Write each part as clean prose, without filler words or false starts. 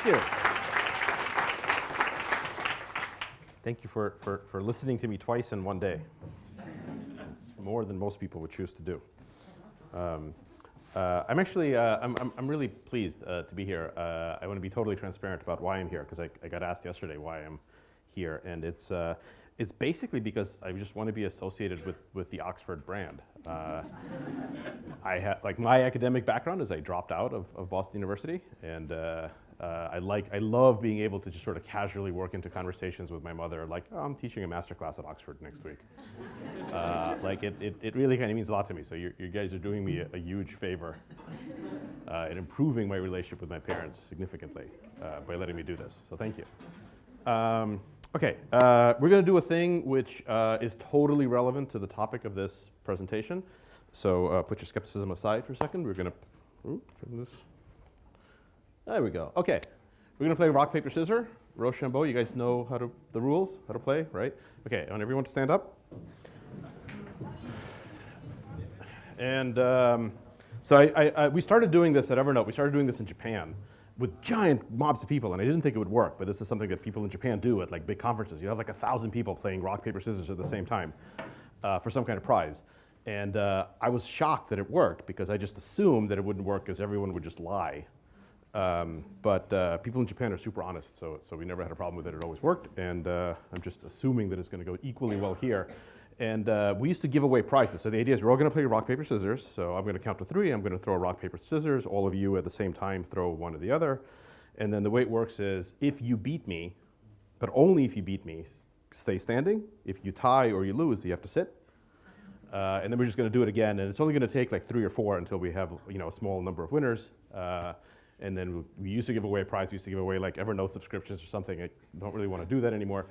you. Thank you for listening to me twice in one day. It's more than most people would choose to do. I'm actually, I'm really pleased to be here. I want to be totally transparent about why I'm here, because I got asked yesterday why I'm here, and it's basically because I just want to be associated with the Oxford brand. My academic background is I dropped out of Boston University, and I love being able to just sort of casually work into conversations with my mother, like, oh, I'm teaching a master class at Oxford next week. It really kind of means a lot to me. So you guys are doing me a huge favor in improving my relationship with my parents significantly by letting me do this. So thank you. Okay, we're going to do a thing which is totally relevant to the topic of this presentation. So put your skepticism aside for a second. We're going to turn this. There we go. Okay, we're going to play rock, paper, scissors. Rochambeau, you guys know the rules, how to play, right? Okay, I want everyone to stand up. And so we started doing this at Evernote. We started doing this in Japan with giant mobs of people, and I didn't think it would work, but this is something that people in Japan do at like big conferences. You have like 1,000 people playing rock, paper, scissors at the same time for some kind of prize. And I was shocked that it worked, because I just assumed that it wouldn't work because everyone would just lie. But people in Japan are super honest, so we never had a problem with it. It always worked, and I'm just assuming that it's going to go equally well here. And we used to give away prizes. So the idea is we're all going to play rock, paper, scissors. So I'm going to count to 3. I'm going to throw a rock, paper, scissors. All of you at the same time throw one or the other. And then the way it works is if you beat me, but only if you beat me, stay standing. If you tie or you lose, you have to sit. And then we're just going to do it again. And it's only going to take like 3 or 4 until we have a small number of winners. And then we used to give away a prize. We used to give away like Evernote subscriptions or something. I don't really want to do that anymore.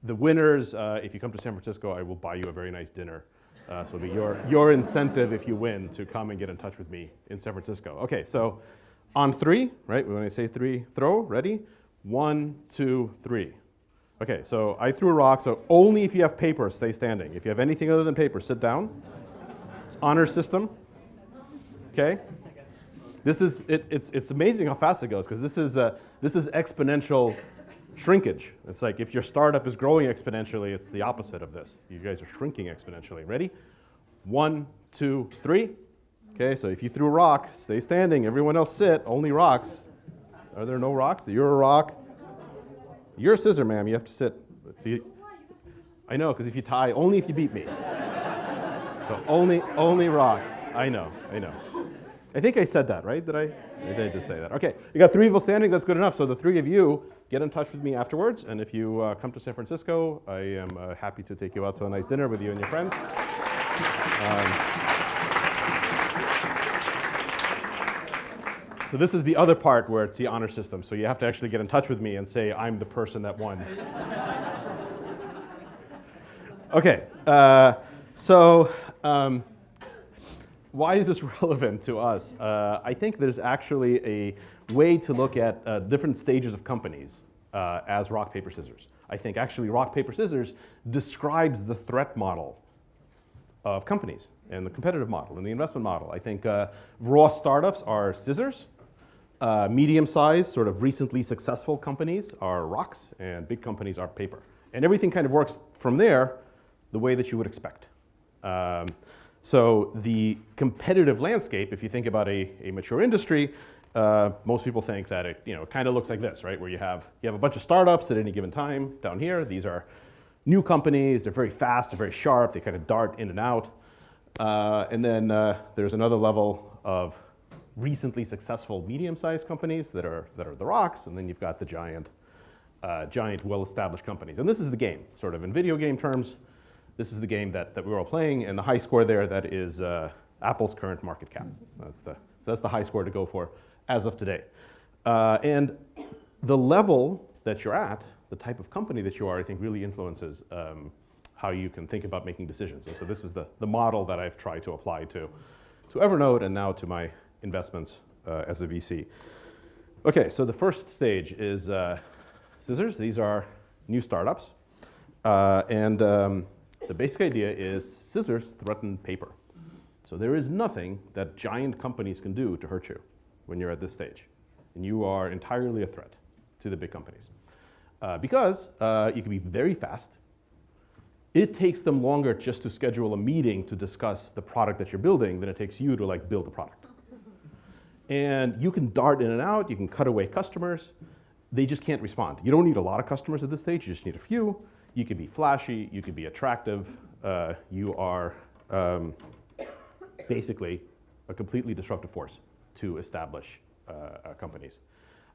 The winners, if you come to San Francisco, I will buy you a very nice dinner. So it'll be your incentive if you win to come and get in touch with me in San Francisco. Okay, so on 3, right? When I say 3, throw, ready? 1, 2, 3. Okay, so I threw a rock, so only if you have paper, stay standing. If you have anything other than paper, sit down. It's honor system. Okay? It's amazing how fast it goes, because this is exponential shrinkage. It's like if your startup is growing exponentially, it's the opposite of this. You guys are shrinking exponentially. Ready? 1, 2, 3. Okay, so if you threw a rock, stay standing. Everyone else sit. Only rocks. Are there no rocks? You're a rock. You're a scissor, ma'am. You have to sit. I know, because if you tie, only if you beat me. So only rocks. I know. I think I said that, right? Did I? I did say that. Okay, you got 3 people standing. That's good enough. So the 3 of you get in touch with me afterwards. And if you come to San Francisco, I am happy to take you out to a nice dinner with you and your friends. So this is the other part where it's the honor system. So you have to actually get in touch with me and say, I'm the person that won. Okay, why is this relevant to us? I think there's actually a way to look at different stages of companies as rock, paper, scissors. I think actually rock, paper, scissors describes the threat model of companies and the competitive model and the investment model. I think raw startups are scissors. Medium-sized, sort of recently successful companies are rocks, and big companies are paper. And everything kind of works from there the way that you would expect. So the competitive landscape, if you think about a mature industry, most people think that it kind of looks like this, right? Where you have a bunch of startups at any given time down here. These are new companies. They're very fast. They're very sharp. They kind of dart in and out. And then there's another level of recently successful medium-sized companies that are the rocks. And then you've got the giant, well-established companies. And this is the game, sort of in video game terms. This is the game that we're all playing, and the high score there, that is Apple's current market cap. So that's the high score to go for as of today. And the level that you're at, the type of company that you are, I think really influences how you can think about making decisions. And so this is the model that I've tried to apply to Evernote and now to my investments as a VC. Okay, so the first stage is scissors. These are new startups. The basic idea is scissors threaten paper. So there is nothing that giant companies can do to hurt you when you're at this stage. And you are entirely a threat to the big companies. Because you can be very fast. It takes them longer just to schedule a meeting to discuss the product that you're building than it takes you to like build the product. And you can dart in and out, you can cut away customers. They just can't respond. You don't need a lot of customers at this stage, you just need a few. You can be flashy, you can be attractive. You are basically a completely disruptive force to establish companies.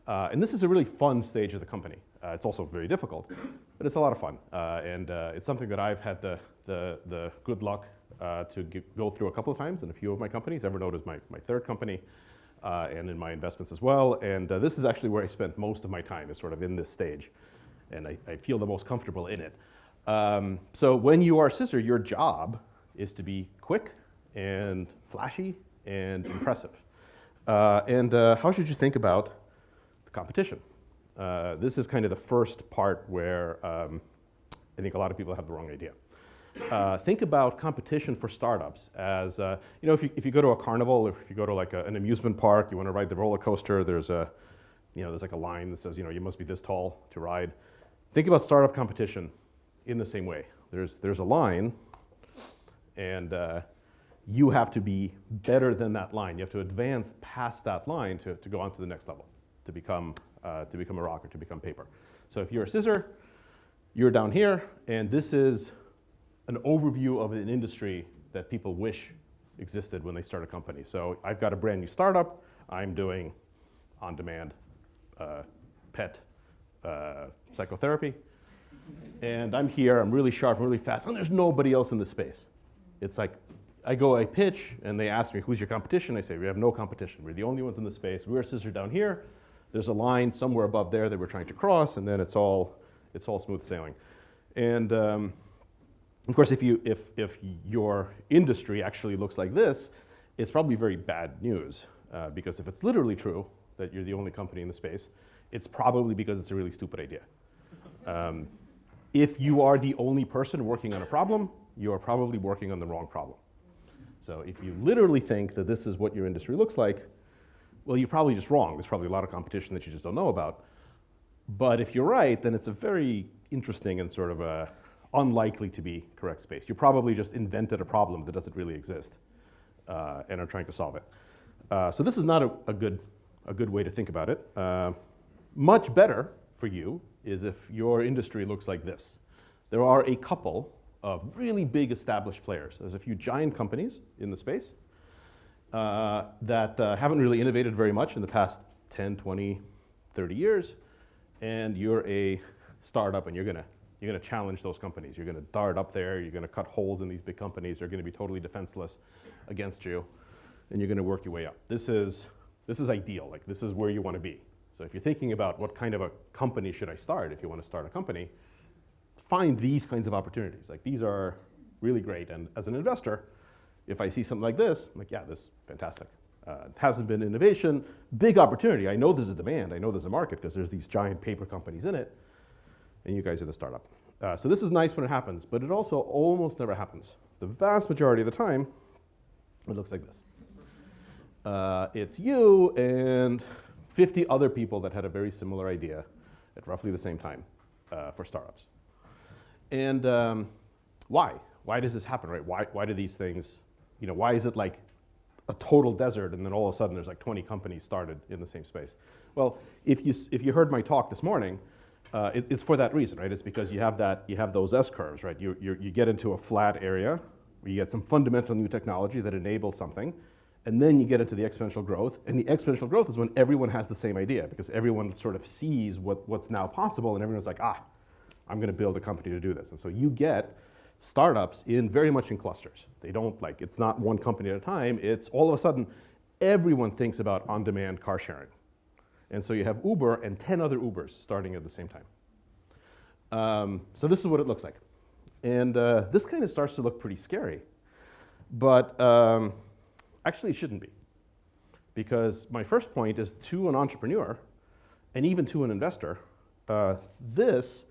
And this is a really fun stage of the company. It's also very difficult, but it's a lot of fun. And it's something that I've had the good luck to go through a couple of times in a few of my companies. Evernote is my third company, and in my investments as well. And this is actually where I spent most of my time, is sort of in this stage. And I feel the most comfortable in it. So when you are Scissor, your job is to be quick and flashy and impressive. And how should you think about the competition? This is kind of the first part where I think a lot of people have the wrong idea. Think about competition for startups as, if you go to a carnival, or if you go to like an amusement park, you want to ride the roller coaster, there's like a line that says, you must be this tall to ride. Think about startup competition in the same way. There's a line, and you have to be better than that line. You have to advance past that line to go on to the next level, to become a rock or to become paper. So if you're a Scissor, you're down here, and this is an overview of an industry that people wish existed when they start a company. So I've got a brand new startup. I'm doing on-demand pet psychotherapy. And I'm here, I'm really sharp, I'm really fast, and there's nobody else in the space. It's like, I pitch, and they ask me, who's your competition? I say, we have no competition. We're the only ones in the space. We're a Scissor down here. There's a line somewhere above there that we're trying to cross, and then it's all smooth sailing. And of course, if your industry actually looks like this, it's probably very bad news. Because if it's literally true that you're the only company in the space, it's probably because it's a really stupid idea. If you are the only person working on a problem, you are probably working on the wrong problem. So if you literally think that this is what your industry looks like, well, you're probably just wrong. There's probably a lot of competition that you just don't know about. But if you're right, then it's a very interesting and sort of a unlikely to be correct space. You probably just invented a problem that doesn't really exist and are trying to solve it. So this is not a good way to think about it. Much better for you is if your industry looks like this. There are a couple of really big established players. There's a few giant companies in the space that haven't really innovated very much in the past 10, 20, 30 years. And you're a startup, and you're gonna challenge those companies. You're gonna dart up there, you're gonna cut holes in these big companies, they're gonna be totally defenseless against you, and you're gonna work your way up. This is ideal, like this is where you wanna be. So if you're thinking about what kind of a company should I start, if you wanna start a company, find these kinds of opportunities. Like these are really great, and as an investor, if I see something like this, I'm like, yeah, this is fantastic. It hasn't been innovation, big opportunity. I know there's a demand, I know there's a market because there's these giant paper companies in it, and you guys are the startup. So this is nice when it happens, but it also almost never happens. The vast majority of the time, it looks like this. It's you and 50 other people that had a very similar idea at roughly the same time for startups. And why? Why does this happen, right? Why do these things, why is it like a total desert and then all of a sudden there's like 20 companies started in the same space? Well, if you heard my talk this morning, it's for that reason, right? It's because you have those S-curves, right? You get into a flat area where you get some fundamental new technology that enables something, and then you get into the exponential growth, and the exponential growth is when everyone has the same idea, because everyone sort of sees what's now possible, and everyone's like, I'm gonna build a company to do this. And so you get startups very much in clusters. They don't it's not one company at a time, it's all of a sudden, everyone thinks about on-demand car sharing. And so you have Uber and 10 other Ubers starting at the same time. So this is what it looks like. And this kind of starts to look pretty scary. But actually it shouldn't be. Because my first point is to an entrepreneur, and even to an investor, this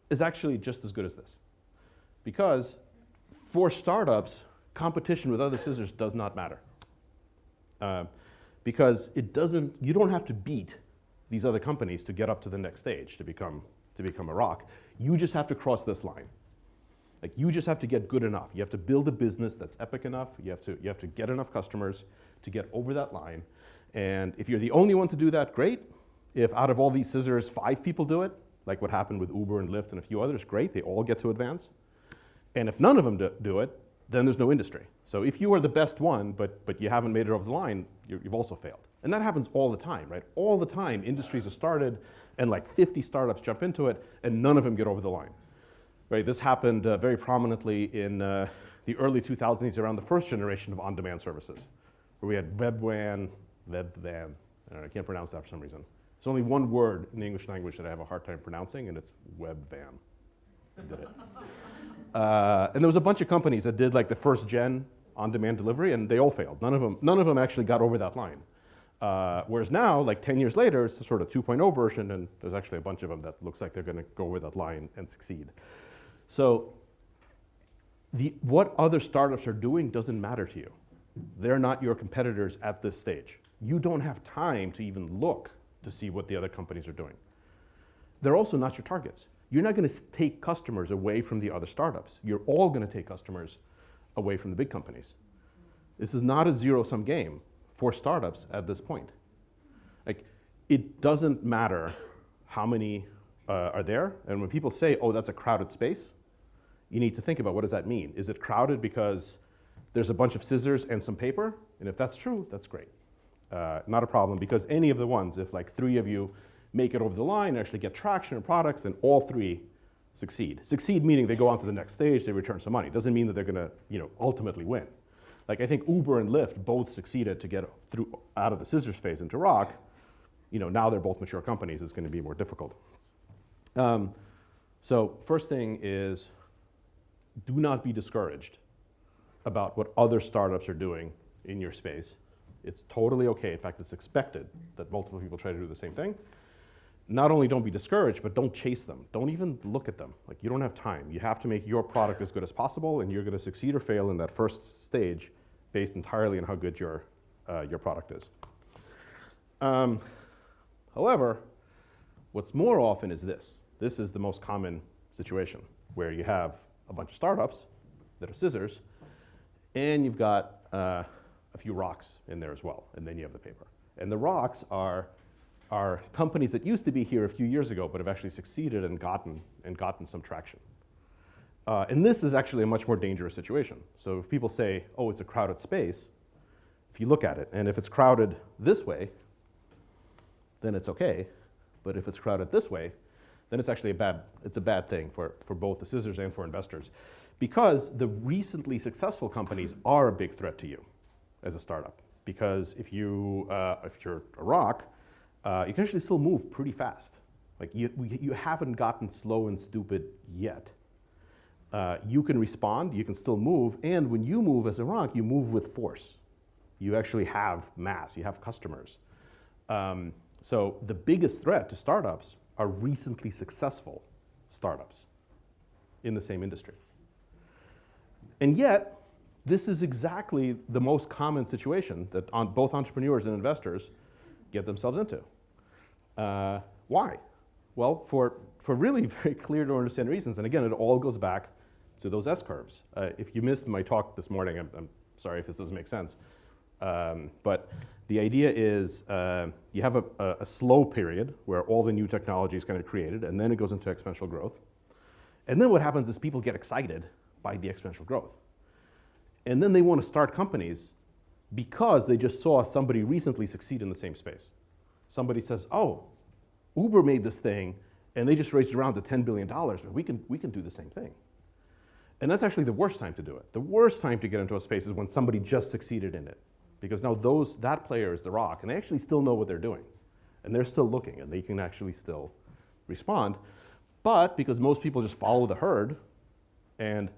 is actually just as good as this. Because for startups, competition with other Scissors does not matter. because you don't have to beat these other companies to get up to the next stage, to become a rock. You just have to cross this line. Like, you just have to get good enough. You have to build a business that's epic enough. You have to get enough customers to get over that line. And if you're the only one to do that, great. If out of all these scissors, 5 people do it, like what happened with Uber and Lyft and a few others, great. They all get to advance. And if none of them do it, then there's no industry. So if you are the best one, but you haven't made it over the line, you've also failed. And that happens all the time, right? All the time, industries are started, and like 50 startups jump into it, and none of them get over the line. Right? This happened very prominently in the early 2000s around the first generation of on-demand services, where we had webvan, I can't pronounce that for some reason. There's only one word in the English language that I have a hard time pronouncing, and it's webvan. I did it. And there was a bunch of companies that did like the first gen on-demand delivery, and they all failed. None of them actually got over that line. Whereas now, like 10 years later, it's a sort of 2.0 version, and there's actually a bunch of them that looks like they're going to go over that line and succeed. So what other startups are doing doesn't matter to you. They're not your competitors at this stage. You don't have time to even look to see what the other companies are doing. They're also not your targets. You're not going to take customers away from the other startups. You're all going to take customers away from the big companies. This is not a zero-sum game for startups at this point. Like, it doesn't matter how many are there. And when people say, oh, that's a crowded space, you need to think about, what does that mean? Is it crowded because there's a bunch of scissors and some paper? And if that's true, that's great. Not a problem, because any of the ones, if like 3 of you make it over the line, actually get traction in products, then all 3 succeed. Succeed meaning they go on to the next stage, they return some money. Doesn't mean that they're going to ultimately win. Like, I think Uber and Lyft both succeeded to get out of the scissors phase into rock. Now they're both mature companies. It's going to be more difficult. So first thing is, do not be discouraged about what other startups are doing in your space. It's totally okay. In fact, it's expected that multiple people try to do the same thing. Not only don't be discouraged, but don't chase them. Don't even look at them. Like, you don't have time. You have to make your product as good as possible, and you're going to succeed or fail in that first stage based entirely on how good your product is. However, what's more often is this. This is the most common situation, where you have a bunch of startups that are scissors, and you've got a few rocks in there as well, and then you have the paper. And the rocks are companies that used to be here a few years ago, but have actually succeeded and gotten some traction. And this is actually a much more dangerous situation. So if people say, oh, it's a crowded space, if you look at it, and if it's crowded this way, then it's okay. But if it's crowded this way, then it's actually a bad thing for both the scissors and for investors. Because the recently successful companies are a big threat to you as a startup. Because if you're a rock, you can actually still move pretty fast. Like, you haven't gotten slow and stupid yet. You can respond, you can still move, and when you move as a rock, you move with force. You actually have mass, you have customers. So the biggest threat to startups are recently successful startups in the same industry. And yet, this is exactly the most common situation that both entrepreneurs and investors get themselves into. Why? Well, for really very clear to understand reasons. And again, it all goes back to those S-curves. If you missed my talk this morning, I'm sorry if this doesn't make sense. But the idea is you have a slow period where all the new technology is kind of created, and then it goes into exponential growth. And then what happens is people get excited by the exponential growth. And then they want to start companies because they just saw somebody recently succeed in the same space. Somebody says, oh, Uber made this thing, and they just raised around to $10 billion, but we can do the same thing. And that's actually the worst time to do it. The worst time to get into a space is when somebody just succeeded in it. Because now that player is the rock, and they actually still know what they're doing. And they're still looking, and they can actually still respond. But because most people just follow the herd, and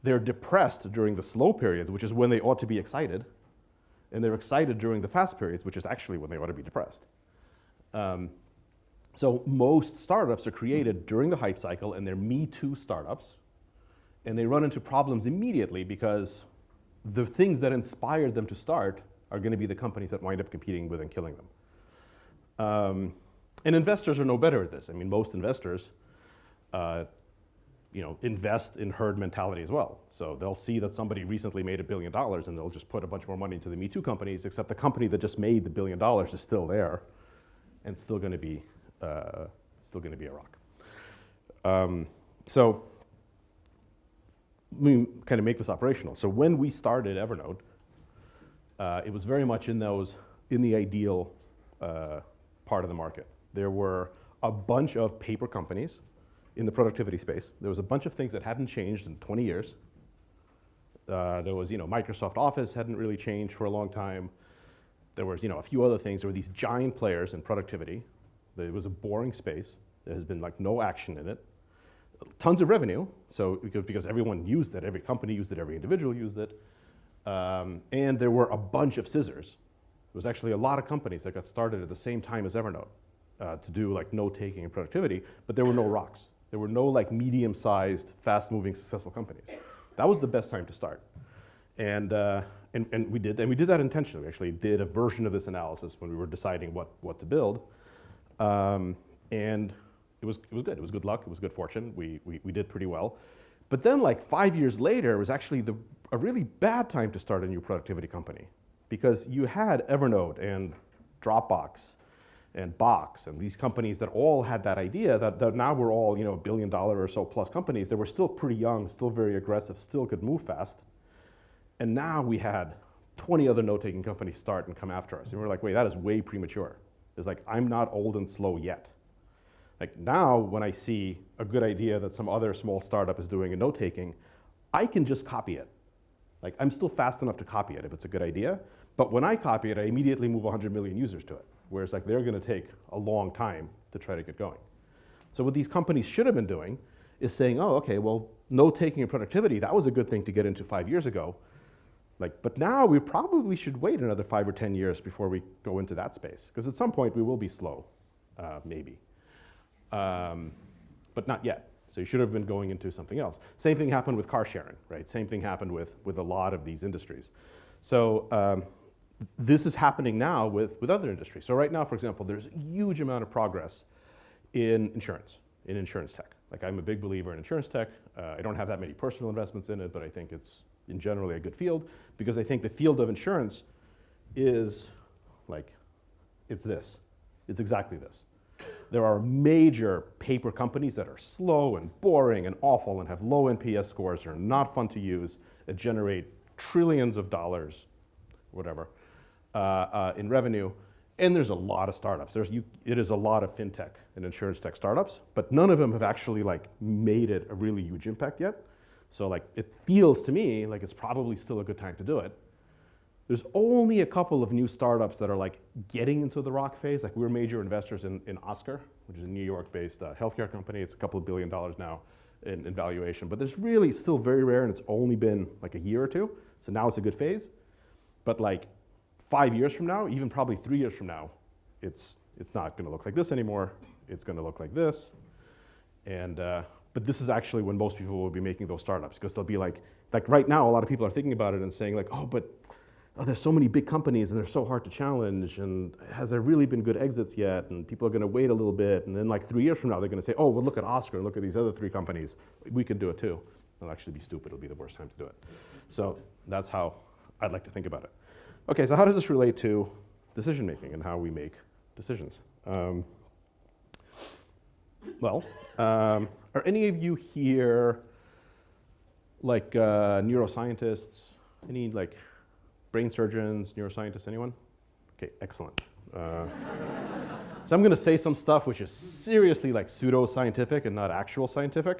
they're depressed during the slow periods, which is when they ought to be excited, and they're excited during the fast periods, which is actually when they ought to be depressed. So most startups are created during the hype cycle, and they're Me Too startups. And they run into problems immediately because the things that inspired them to start are going to be the companies that wind up competing with and killing them. And investors are no better at this. I mean, most investors invest in herd mentality as well. So they'll see that somebody recently made $1 billion and they'll just put a bunch more money into the Me Too companies, except the company that just made the $1 billion is still there and still going to be a rock. So we kind of make this operational. So when we started Evernote, it was very much in the ideal part of the market. There were a bunch of paper companies in the productivity space. There was a bunch of things that hadn't changed in 20 years. There was, Microsoft Office hadn't really changed for a long time. There was, a few other things. There were these giant players in productivity. It was a boring space. There has been like no action in it. Tons of revenue, so because everyone used it, every company used it, every individual used it. And there were a bunch of scissors. There was actually a lot of companies that got started at the same time as Evernote to do like note-taking and productivity, but there were no rocks. There were no like medium-sized, fast-moving, successful companies. That was the best time to start. And we did that intentionally. We actually did a version of this analysis when we were deciding what to build. And it was good. It was good luck. It was good fortune. We did pretty well. But then like 5 years later, it was actually a really bad time to start a new productivity company, because you had Evernote and Dropbox and Box and these companies that all had that idea that now we're all $1 billion or so plus companies. They were still pretty young, still very aggressive, still could move fast. And now we had 20 other note-taking companies start and come after us. And we're like, wait, that is way premature. It's like, I'm not old and slow yet. Like now, when I see a good idea that some other small startup is doing in note-taking, I can just copy it. Like I'm still fast enough to copy it if it's a good idea, but when I copy it, I immediately move 100 million users to it, whereas like they're gonna take a long time to try to get going. So what these companies should have been doing is saying, oh, okay, well, note-taking and productivity, that was a good thing to get into 5 years ago. But now we probably should wait another 5 or 10 years before we go into that space, because at some point we will be slow, maybe. But not yet. So you should have been going into something else. Same thing happened with car sharing, right? Same thing happened with a lot of these industries. So this is happening now with other industries. So right now, for example, there's a huge amount of progress in insurance tech. Like I'm a big believer in insurance tech. I don't have that many personal investments in it, but I think it's in generally a good field, because I think the field of insurance is like, it's exactly this. There are major paper companies that are slow and boring and awful and have low NPS scores, are not fun to use, that generate trillions of dollars, whatever, in revenue. And there's a lot of startups. It is a lot of fintech and insurance tech startups, but none of them have actually like made it a really huge impact yet. So like it feels to me like it's probably still a good time to do it. There's only a couple of new startups that are like getting into the rock phase. Like we're major investors in Oscar, which is a New York-based healthcare company. It's a couple of $1 billion now in valuation, but there's really still very rare, and it's only been like a year or two. So now it's a good phase. But like 5 years from now, even probably 3 years from now, it's not going to look like this anymore. It's going to look like this. And but this is actually when most people will be making those startups, because they'll be like right now, a lot of people are thinking about it and saying like, oh, there's so many big companies and they're so hard to challenge, and has there really been good exits yet? And people are going to wait a little bit, and then like 3 years from now, they're going to say, oh, well, look at Oscar and look at these other 3 companies. We could do it too. It'll actually be stupid. It'll be the worst time to do it. So that's how I'd like to think about it. Okay, so how does this relate to decision making and how we make decisions? Are any of you here like neuroscientists? Any like brain surgeons, neuroscientists, anyone? Okay, excellent. So I'm gonna say some stuff which is seriously like pseudo-scientific and not actual scientific,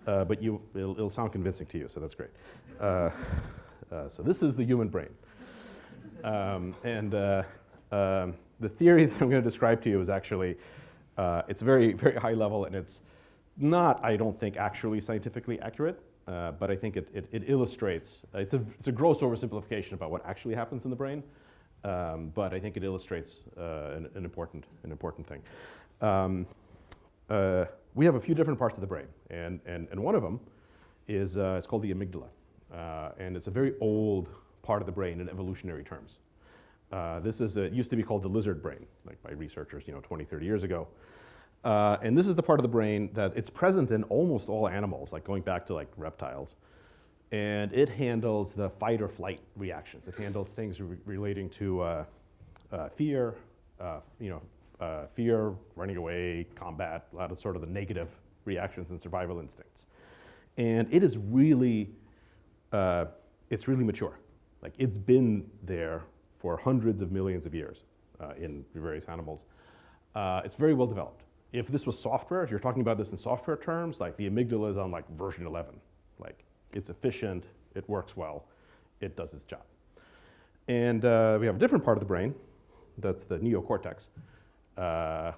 but it'll sound convincing to you, so that's great. So this is the human brain. The theory that I'm gonna describe to you is actually, it's very, very high level, and it's not, I don't think, actually scientifically accurate. But I think it illustrates, it's a gross oversimplification about what actually happens in the brain, but I think it illustrates an important thing. We have a few different parts of the brain, and one of them is, it's called the amygdala, and it's a very old part of the brain in evolutionary terms. It used to be called the lizard brain, like by researchers, 20, 30 years ago. And this is the part of the brain that it's present in almost all animals, like going back to like reptiles. And it handles the fight or flight reactions. It handles things relating to fear, fear, running away, combat, a lot of sort of the negative reactions and survival instincts. And it is really, it's really mature. Like it's been there for hundreds of millions of years in various animals. It's very well developed. If this was software, if you're talking about this in software terms, like the amygdala is on like version 11. Like it's efficient, it works well, it does its job. And we have a different part of the brain, that's the neocortex,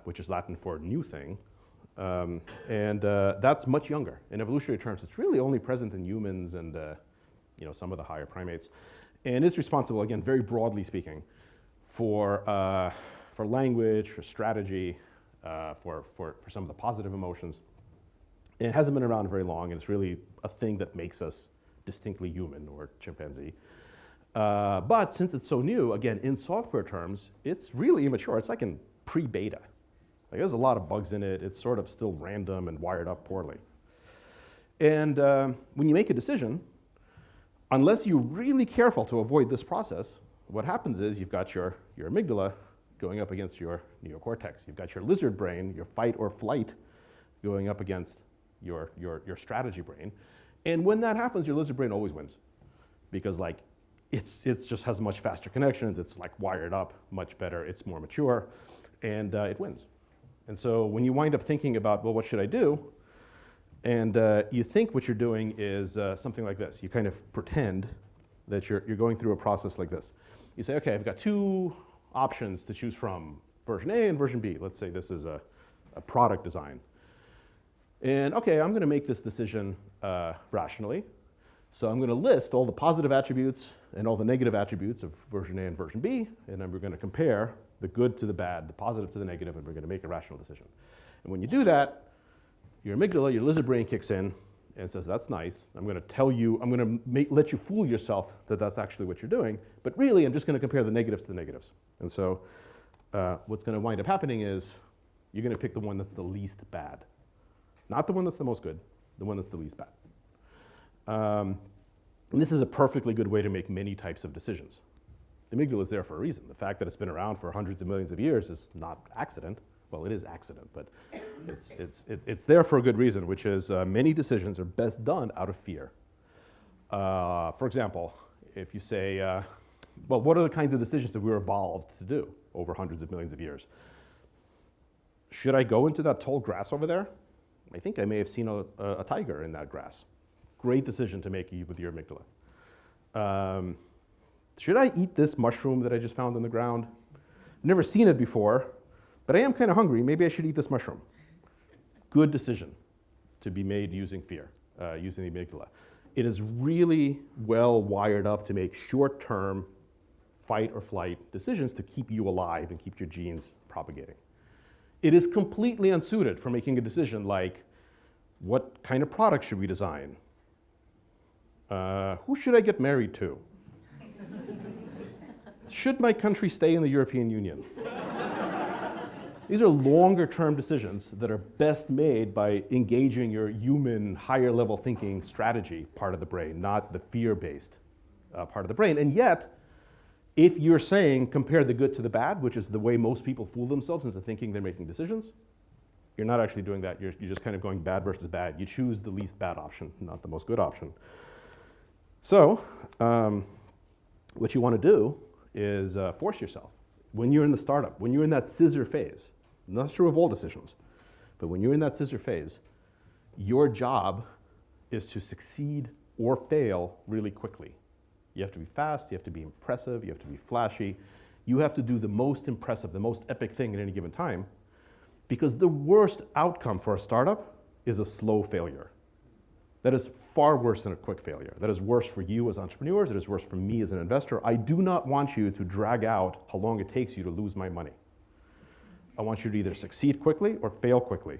which is Latin for new thing. And that's much younger. In evolutionary terms, it's really only present in humans and some of the higher primates. And it's responsible, again, very broadly speaking, for language, for strategy, for some of the positive emotions. And it hasn't been around very long, and it's really a thing that makes us distinctly human or chimpanzee. But since it's so new, again, in software terms, it's really immature. It's like in pre-beta. Like there's a lot of bugs in it. It's sort of still random and wired up poorly. And when you make a decision, unless you're really careful to avoid this process, what happens is you've got your amygdala going up against your neocortex. You've got your lizard brain, your fight or flight, going up against your strategy brain. And when that happens, your lizard brain always wins. Because like it's just has much faster connections, it's like wired up much better, it's more mature, and it wins. And so when you wind up thinking about, well, what should I do? And you think what you're doing is something like this. You kind of pretend that you're going through a process like this. You say, okay, I've got two options to choose from, version A and version B. Let's say this is a product design. And okay, I'm going to make this decision rationally. So I'm going to list all the positive attributes and all the negative attributes of version A and version B, and then we're going to compare the good to the bad, the positive to the negative, and we're going to make a rational decision. And when you do that, your amygdala, your lizard brain kicks in and says, that's nice. I'm going to tell you, I'm going to let you fool yourself that that's actually what you're doing, but really I'm just going to compare the negatives to the negatives. And so what's going to wind up happening is you're going to pick the one that's the least bad. Not the one that's the most good, the one that's the least bad. And this is a perfectly good way to make many types of decisions. The amygdala is there for a reason. The fact that it's been around for hundreds of millions of years is not accident. Well, it is accident, but it's there for a good reason, which is many decisions are best done out of fear. For example, if you say, well, what are the kinds of decisions that we're evolved to do over hundreds of millions of years? Should I go into that tall grass over there? I think I may have seen a tiger in that grass. Great decision to make with your amygdala. Should I eat this mushroom that I just found on the ground? I've never seen it before, but I am kind of hungry. Maybe I should eat this mushroom. Good decision to be made using fear, using the amygdala. It is really well wired up to make short-term fight or flight decisions to keep you alive and keep your genes propagating. It is completely unsuited for making a decision like, what kind of product should we design? Who should I get married to? Should my country stay in the European Union? These are longer-term decisions that are best made by engaging your human, higher-level thinking strategy part of the brain, not the fear-based part of the brain. And yet, if you're saying compare the good to the bad, which is the way most people fool themselves into thinking they're making decisions, you're not actually doing that. You're just kind of going bad versus bad. You choose the least bad option, not the most good option. So what you want to do is force yourself. When you're in the startup, when you're in that scissor phase, not true of all decisions, but when you're in that scissor phase, your job is to succeed or fail really quickly. You have to be fast, you have to be impressive, you have to be flashy. You have to do the most impressive, the most epic thing at any given time, because the worst outcome for a startup is a slow failure. That is far worse than a quick failure. That is worse for you as entrepreneurs. It is worse for me as an investor. I do not want you to drag out how long it takes you to lose my money. I want you to either succeed quickly or fail quickly.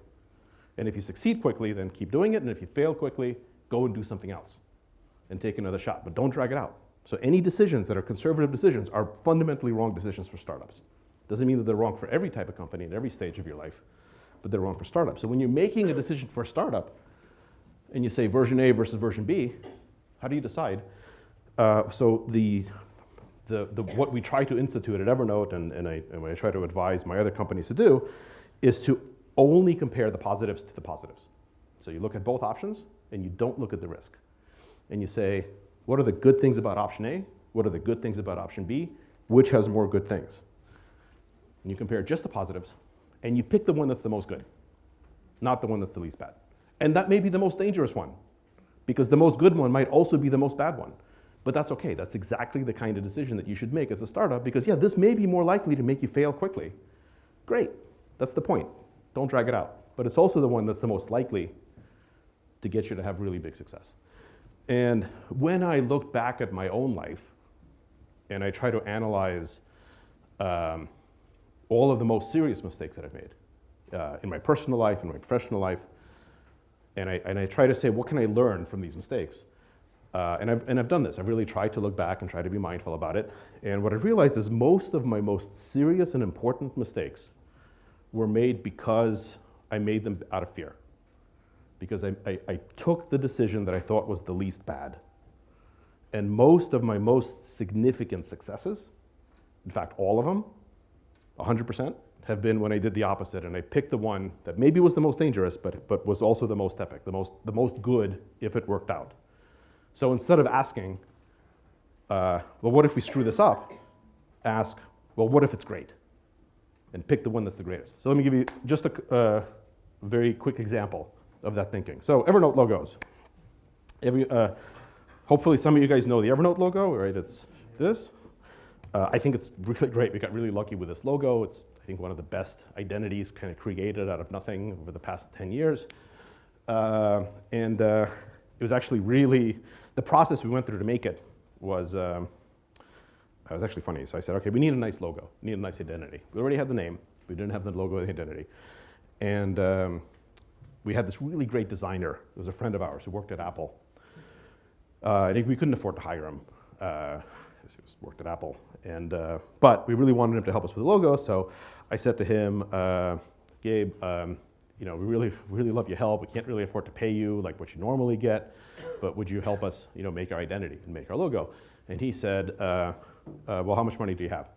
And if you succeed quickly, then keep doing it. And if you fail quickly, go and do something else and take another shot. But don't drag it out. So any decisions that are conservative decisions are fundamentally wrong decisions for startups. Doesn't mean that they're wrong for every type of company at every stage of your life, but they're wrong for startups. So when you're making a decision for a startup, and you say version A versus version B, how do you decide? So what we try to institute at Evernote, and what I try to advise my other companies to do, is to only compare the positives to the positives. So you look at both options, and you don't look at the risk. And you say, what are the good things about option A? What are the good things about option B? Which has more good things? And you compare just the positives, and you pick the one that's the most good, not the one that's the least bad. And that may be the most dangerous one, because the most good one might also be the most bad one. But that's okay. That's exactly the kind of decision that you should make as a startup, because yeah, this may be more likely to make you fail quickly. Great, that's the point. Don't drag it out. But it's also the one that's the most likely to get you to have really big success. And when I look back at my own life, and I try to analyze all of the most serious mistakes that I've made in my personal life, in my professional life, and I try to say, what can I learn from these mistakes? And I've done this. I've really tried to look back and try to be mindful about it. And what I've realized is most of my most serious and important mistakes were made because I made them out of fear. Because I took the decision that I thought was the least bad. And most of my most significant successes, in fact, all of them, 100%, have been when I did the opposite, and I picked the one that maybe was the most dangerous, but was also the most epic, the most good if it worked out. So instead of asking, well, what if we screw this up? Ask, well, what if it's great? And pick the one that's the greatest. So let me give you just a very quick example of that thinking. So Evernote logos. Hopefully some of you guys know the Evernote logo, right? It's this. I think it's really great. We got really lucky with this logo. It's, I think, one of the best identities kind of created out of nothing over the past 10 years. It was actually really, the process we went through to make it was actually funny. So I said, okay, we need a nice logo. We need a nice identity. We already had the name. We didn't have the logo and the identity. And we had this really great designer. It was a friend of ours who worked at Apple. I think we couldn't afford to hire him. He worked at Apple. But we really wanted him to help us with the logo. So I said to him, Gabe, we really love your help. We can't really afford to pay you like what you normally get, but would you help us, make our identity and make our logo? And he said, well, how much money do you have?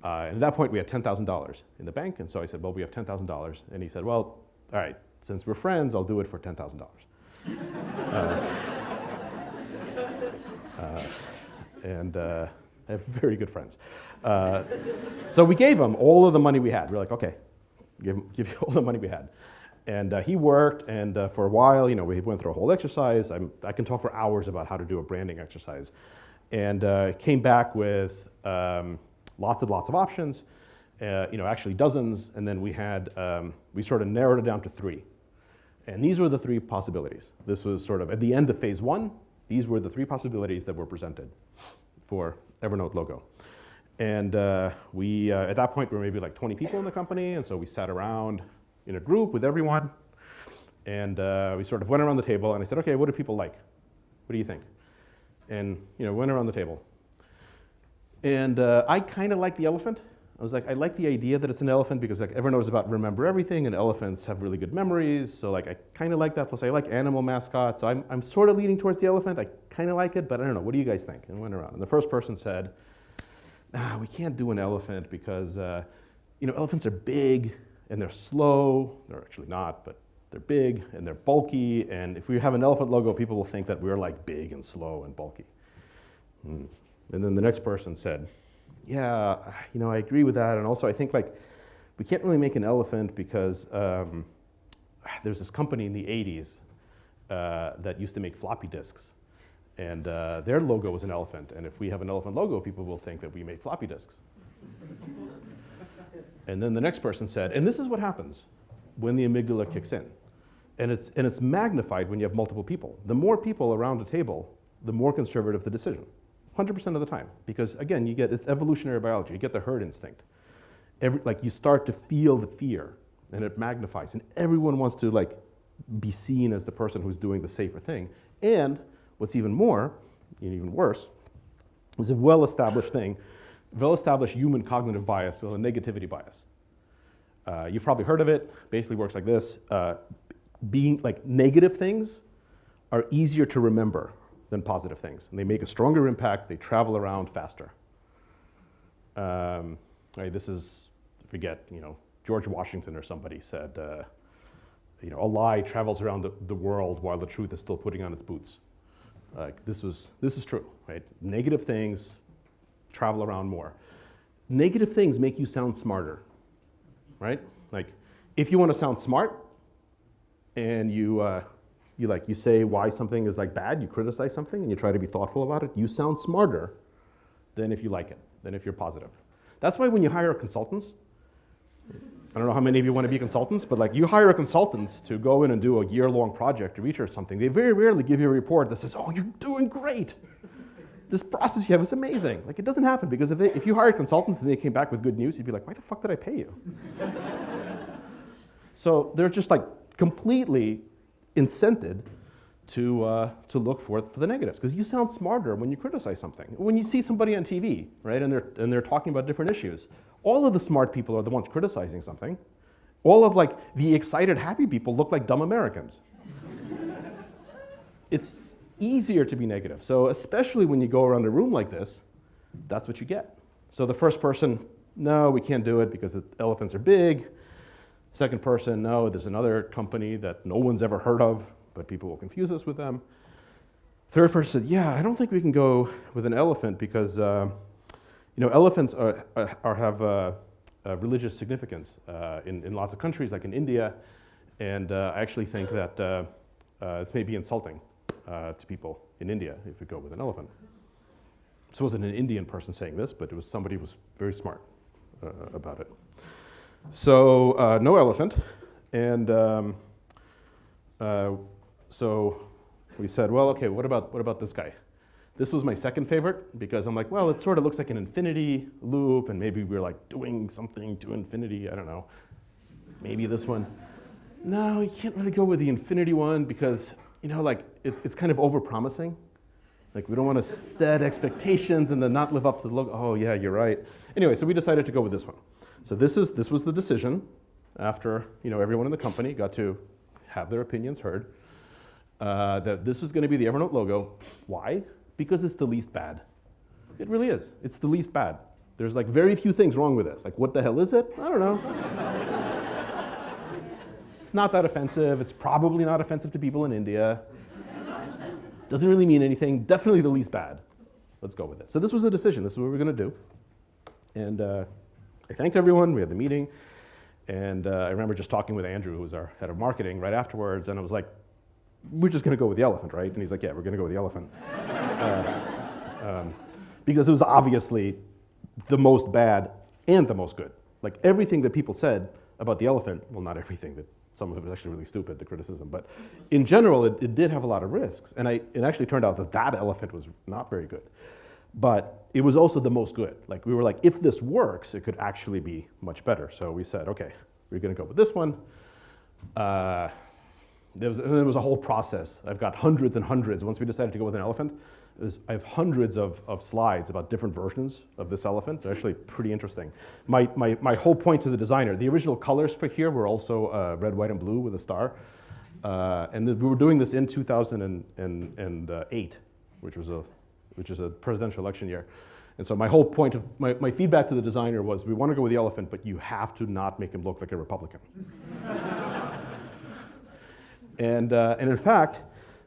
And at that point, we had $10,000 in the bank. And so I said, well, we have $10,000. And he said, well, all right, since we're friends, I'll do it for $10,000. I have very good friends. So we gave him all of the money we had. We were like, okay, give you all the money we had. And he worked, and for a while, we went through a whole exercise. I can talk for hours about how to do a branding exercise. And came back with lots of options, actually dozens, and then we sort of narrowed it down to 3. And these were the 3 possibilities. This was sort of at the end of phase 1, these were the 3 possibilities that were presented for Evernote logo. And we, at that point, we were maybe like 20 people in the company, and so we sat around in a group with everyone, and we sort of went around the table, and I said, okay, what do people like? What do you think? And went around the table. And I kind of like the elephant. I was like, I like the idea that it's an elephant because like Evernote is about remember everything, and elephants have really good memories. So like I kind of like that. Plus I like animal mascots. So I'm sort of leaning towards the elephant. I kind of like it, but I don't know. What do you guys think? And went around. And the first person said, we can't do an elephant because elephants are big and they're slow. They're actually not, but they're big and they're bulky. And if we have an elephant logo, people will think that we're like big and slow and bulky. And then the next person said, yeah, I agree with that. And also I think like we can't really make an elephant because there's this company in the 80s that used to make floppy disks. And their logo was an elephant. And if we have an elephant logo, people will think that we make floppy disks. And then the next person said, and this is what happens when the amygdala kicks in. And it's magnified when you have multiple people. The more people around a table, the more conservative the decision. 100% of the time, because again, it's evolutionary biology. You get the herd instinct. You start to feel the fear, and it magnifies, and everyone wants to be seen as the person who's doing the safer thing. And what's even worse, It's a well-established thing, well-established human cognitive bias, so a negativity bias. You've probably heard of it. Basically works like this. Being like negative things are easier to remember than positive things. And they make a stronger impact. They travel around faster. Right, this is, forget, George Washington or somebody said, a lie travels around the world while the truth is still putting on its boots. This is true, right? Negative things travel around more. Negative things make you sound smarter, right? Like, if you want to sound smart, and you say why something is like bad, you criticize something, and you try to be thoughtful about it, you sound smarter than if you like it, than if you're positive. That's why when you hire consultants, I don't know how many of you want to be consultants, but like you hire consultants to go in and do a year-long project or research something, they very rarely give you a report that says, oh, you're doing great. This process you have is amazing. Like, it doesn't happen, because if you hired consultants and they came back with good news, you'd be like, why the fuck did I pay you? So they're just like completely incented to look for the negatives, because you sound smarter when you criticize something. When you see somebody on TV, right, and they're talking about different issues, all of the smart people are the ones criticizing something. All of like the excited, happy people look like dumb Americans. It's easier to be negative. So especially when you go around a room like this, that's what you get. So the first person, no, we can't do it because the elephants are big. Second person, no, there's another company that no one's ever heard of, but people will confuse us with them. Third person said, yeah, I don't think we can go with an elephant because elephants have religious significance in lots of countries, like in India, and I actually think that this may be insulting to people in India if we go with an elephant. This wasn't an Indian person saying this, but it was somebody who was very smart about it. So no elephant, and so we said, well, okay, what about this guy? This was my second favorite, because I'm like, well, it sort of looks like an infinity loop, and maybe we're like doing something to infinity, I don't know. Maybe this one. No, you can't really go with the infinity one, because it's kind of over-promising. Like, we don't want to set expectations and then not live up to the look. Oh yeah, you're right. Anyway, so we decided to go with this one. So this was the decision after everyone in the company got to have their opinions heard, that this was going to be the Evernote logo. Why? Because it's the least bad. It really is. It's the least bad. There's like very few things wrong with this. Like, what the hell is it? I don't know. It's not that offensive. It's probably not offensive to people in India. Doesn't really mean anything. Definitely the least bad. Let's go with it. So this was the decision. This is what we're going to do. And I thanked everyone. We had the meeting. And I remember just talking with Andrew, who was our head of marketing, right afterwards. And I was like, we're just going to go with the elephant, right? And he's like, yeah, we're going to go with the elephant. Because it was obviously the most bad and the most good. Like, everything that people said about the elephant, well, not everything, that some of it was actually really stupid, the criticism, but in general, it did have a lot of risks. And it actually turned out that elephant was not very good. But it was also the most good. Like, we were like, if this works, it could actually be much better. So we said, okay, we're going to go with this one. There was a whole process. I've got hundreds and hundreds. Once we decided to go with an elephant, I have hundreds of slides about different versions of this elephant. They're actually pretty interesting. My whole point to the designer, the original colors for here were also red, white, and blue with a star. And we were doing this in 2008, which is a presidential election year. And so my whole point of my feedback to the designer was, we want to go with the elephant, but you have to not make him look like a Republican. And in fact,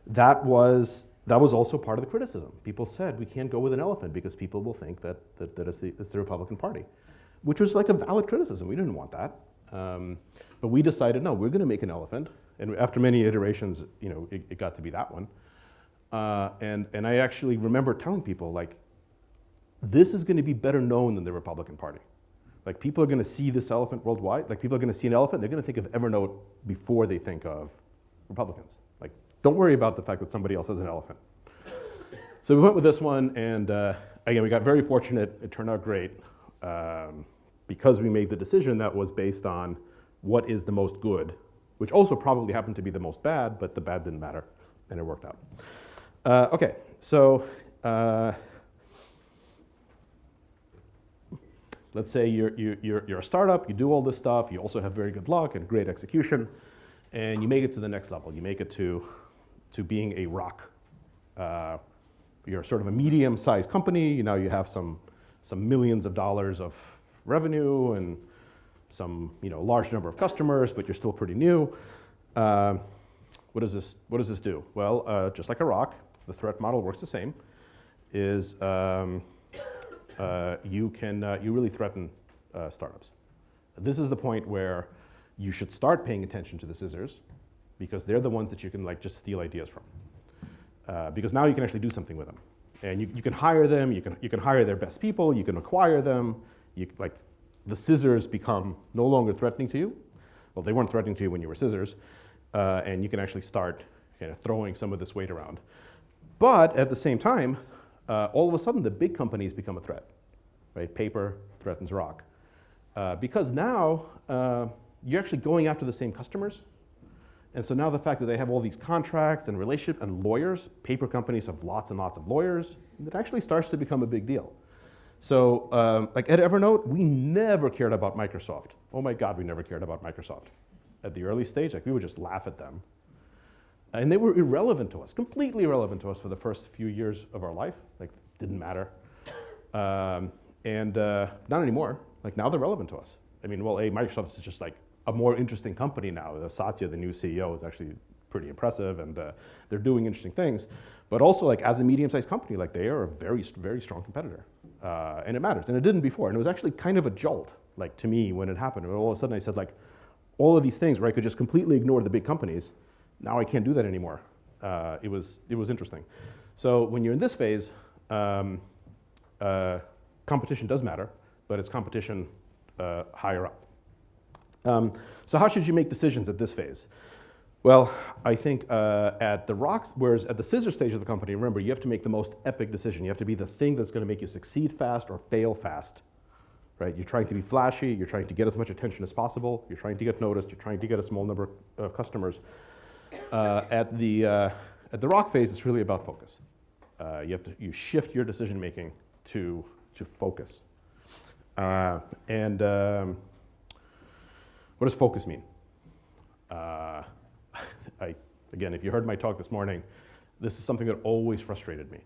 that was also part of the criticism. People said, we can't go with an elephant because people will think that it's the Republican Party, which was like a valid criticism. We didn't want that. But we decided, no, we're going to make an elephant. And after many iterations, it got to be that one. And I actually remember telling people, like, this is going to be better known than the Republican Party. Like, people are going to see this elephant worldwide. Like, people are going to see an elephant, they're going to think of Evernote before they think of Republicans. Like, don't worry about the fact that somebody else has an elephant. So we went with this one, and again, we got very fortunate. It turned out great because we made the decision that was based on what is the most good, which also probably happened to be the most bad, but the bad didn't matter, and it worked out. Okay, so let's say you're a startup, you do all this stuff, you also have very good luck and great execution, and you make it to the next level. You make it to being a rock. You're sort of a medium-sized company. Now you have some millions of dollars of revenue and some large number of customers, but you're still pretty new. What does this do? Well, just like a rock, the threat model works the same. Is you really threaten startups. This is the point where you should start paying attention to the scissors, because they're the ones that you can just steal ideas from. Because now you can actually do something with them, and you can hire them. You can hire their best people. You can acquire them. The scissors become no longer threatening to you. Well, they weren't threatening to you when you were scissors, and you can actually start kind of throwing some of this weight around. But at the same time, all of a sudden the big companies become a threat, right? Paper threatens rock, because now you're actually going after the same customers. And so now the fact that they have all these contracts and relationship and lawyers, paper companies have lots and lots of lawyers, it actually starts to become a big deal. So at Evernote, we never cared about Microsoft. Oh my God, we never cared about Microsoft. At the early stage, we would just laugh at them. And they were irrelevant to us, completely irrelevant to us for the first few years of our life. Didn't matter. And not anymore. Now they're relevant to us. Microsoft is just a more interesting company now. Satya, the new CEO, is actually pretty impressive, and they're doing interesting things. But also, as a medium-sized company, they are a very, very strong competitor. And it matters, and it didn't before. And it was actually kind of a jolt, to me, when it happened. And all of a sudden I said, all of these things where I could just completely ignore the big companies, now I can't do that anymore. It was interesting. So when you're in this phase, competition does matter, but it's competition higher up. So how should you make decisions at this phase? Well, I think at the rocks, whereas at the scissor stage of the company, remember, you have to make the most epic decision. You have to be the thing that's going to make you succeed fast or fail fast, right? You're trying to be flashy. You're trying to get as much attention as possible. You're trying to get noticed. You're trying to get a small number of customers. At the rock phase, it's really about focus. You shift your decision making to focus. What does focus mean? Again, if you heard my talk this morning, this is something that always frustrated me.